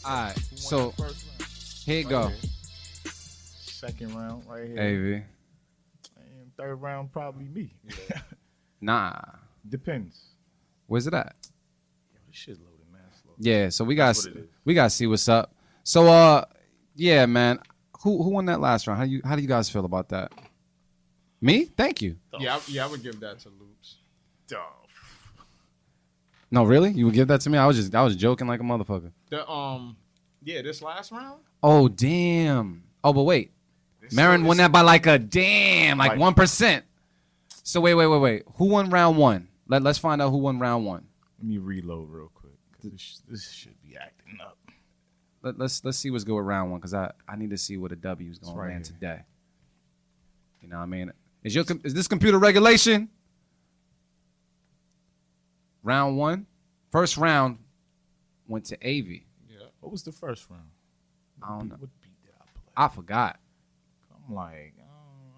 All right. So here you go. Second round right here. AV. And third round probably me. Nah. Depends. Where's it at? Yo, this shit loaded, man. Slow. Yeah, so we That's what it is. got to see what's up. So yeah, man. Who won that last round? How do you guys feel about that? Me? Thank you. Yeah, I would give that to Loops. Dog. No, really? You would give that to me? I was joking like a motherfucker. This last round? Oh, damn. Oh, but wait. Marin won that by like 1%. So wait. Who won round 1? Let's find out who won round 1. Let me reload real quick. 'Cause this should be acting up. Let's see what's good with round 1 because I need to see what a W is going to right land here. today. You know what I mean? Is this computer regulation? Round 1. First round went to AV. What was the first round? I don't know. What beat did I play? I forgot. I'm like,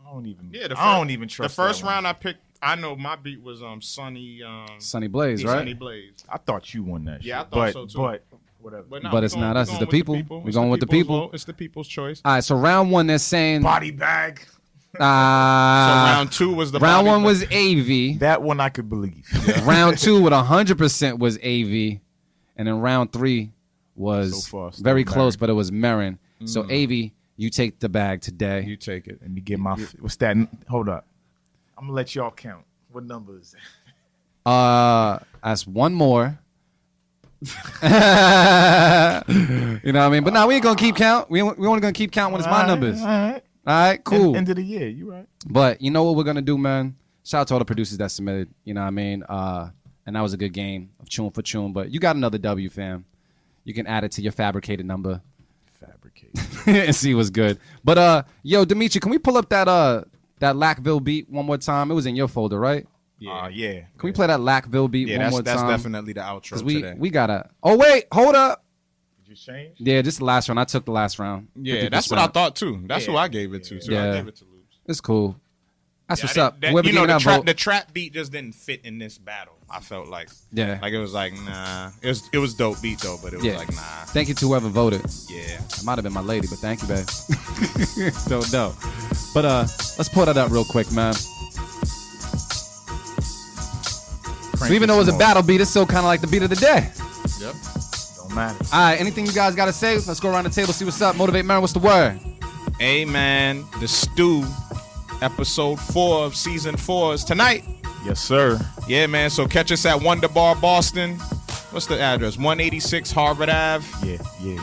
I don't even. Yeah, I don't even trust the first that one. round I picked. I know my beat was Sunny Blaze, right? Sunny Blaze. I thought you won that. Yeah, I shit. thought so, too. But whatever. No, But we it's going- not we us, it's going the with people. We're going with the people. vote. It's the people's choice. All right, so round 1 they're saying Body bag. So round 2 was the round body 1 bag. was AV. That one I could believe. Round 2 with 100% was AV, and then round 3 was So far, still very close, Marin. but it was Marin. So AV, you take the bag today. You take it. Let me get my. What's that? Hold up. I'm gonna let y'all count. What number is that? That's one more. You know what I mean? But now we ain't gonna keep count. We only gonna keep count when it's my numbers. All right. All right, cool. End of the year, you right. But you know what we're gonna do, man? Shout out to all the producers that submitted. You know what I mean? And that was a good game of Chune for Chune. But you got another W, fam. You can add it to your fabricated number. And see what's good. But yo, Dimitri, can we pull up that Lackville beat one more time? It was in your folder, right? Yeah. Yeah. Can we play that Lackville beat one more time? That's definitely the outro today. We gotta. Oh wait, hold up. Did you change? Yeah, just the last round. I took the last round. Yeah, that's what I thought too. That's who I gave it to. So Yeah. I gave it to Loops. It's cool. That's what's That- up. that- Whoever you know, gave that vote. the trap beat just didn't fit in this battle. I felt like, Yeah. like it was like nah. It was dope beat though, but it was Yeah. like nah. Thank you to whoever voted. Yeah. It might have been my lady, but thank you, babe. Don't know. But let's pull that up real quick, man. So even though it was a battle beat, it's still kind of like the beat of the day. Yep. Don't matter. All right, anything you guys got to say? Let's go around the table, see what's up. Motivate Man, what's the word? Hey man, the Stew, episode 4 of season 4 is tonight. Yes, sir. Yeah, man. So catch us at Wonder Bar Boston. What's the address? 186 Harvard Ave. Yeah.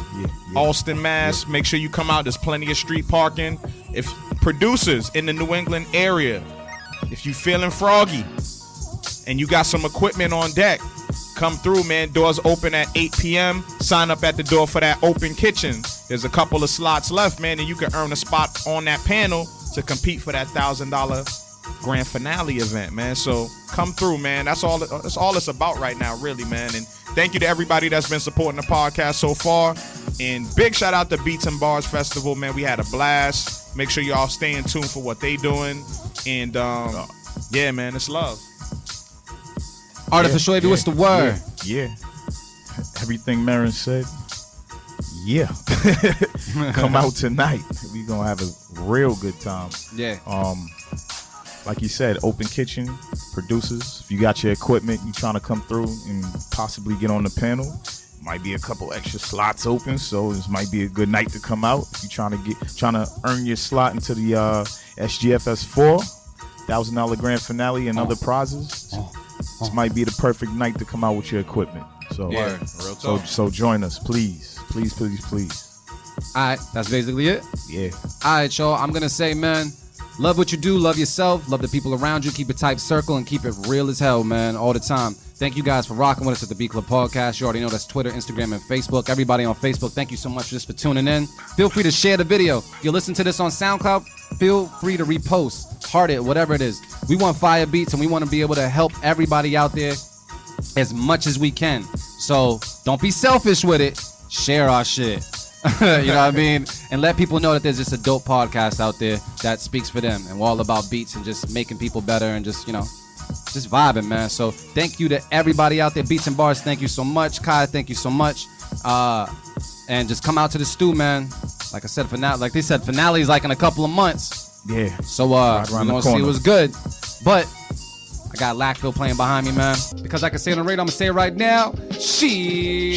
Alston, Mass. Make sure you come out. There's plenty of street parking. If producers in the New England area, if you feeling froggy and you got some equipment on deck, come through, man. Doors open at 8 p.m. Sign up at the door for that open kitchen. There's a couple of slots left, man, and you can earn a spot on that panel to compete for that $1,000 grand finale event, man. So come through, man. That's all it's about right now, really, man. And thank you to everybody that's been supporting the podcast so far. And big shout out to Beats and Bars Festival, man. We had a blast. Make sure y'all stay in tune for what they doing. And yeah, man, it's love. Artificial Avy, what's the word? Yeah. Everything Marin said. Yeah. Come out tonight. We gonna have a real good time. Yeah. Like you said, open kitchen, producers. If you got your equipment, you trying to come through and possibly get on the panel, might be a couple extra slots open, so this might be a good night to come out. If you're trying to earn your slot into the SGFS 4 $1,000 grand finale and other prizes, this might be the perfect night to come out with your equipment. So, Yeah, real talk. so join us, please. All right, that's basically it. Yeah. All right, y'all. I'm going to say, man, love what you do, love yourself, love the people around you, keep a tight circle, and keep it real as hell, man, all the time. Thank you guys for rocking with us at the B Club Podcast. You already know that's Twitter, Instagram, and Facebook. Everybody on Facebook, thank you so much just for tuning in. Feel free to share the video. If you listen to this on SoundCloud, feel free to repost, heart it, whatever it is. We want fire beats, and we want to be able to help everybody out there as much as we can. So don't be selfish with it. Share our shit. You know what I mean? And let people know that there's just a dope podcast out there that speaks for them. And we're all about beats and just making people better and just, you know, just vibing, man. So thank you to everybody out there. Beats and Bars, thank you so much. Kai, thank you so much. And just come out to the stew, man. Like I said, like they said, finale is like in a couple of months. Yeah. So we're around gonna the see corner. what's good. But I got Lackville playing behind me, man. Because I can say it on the radio, I'm gonna say it right now. She.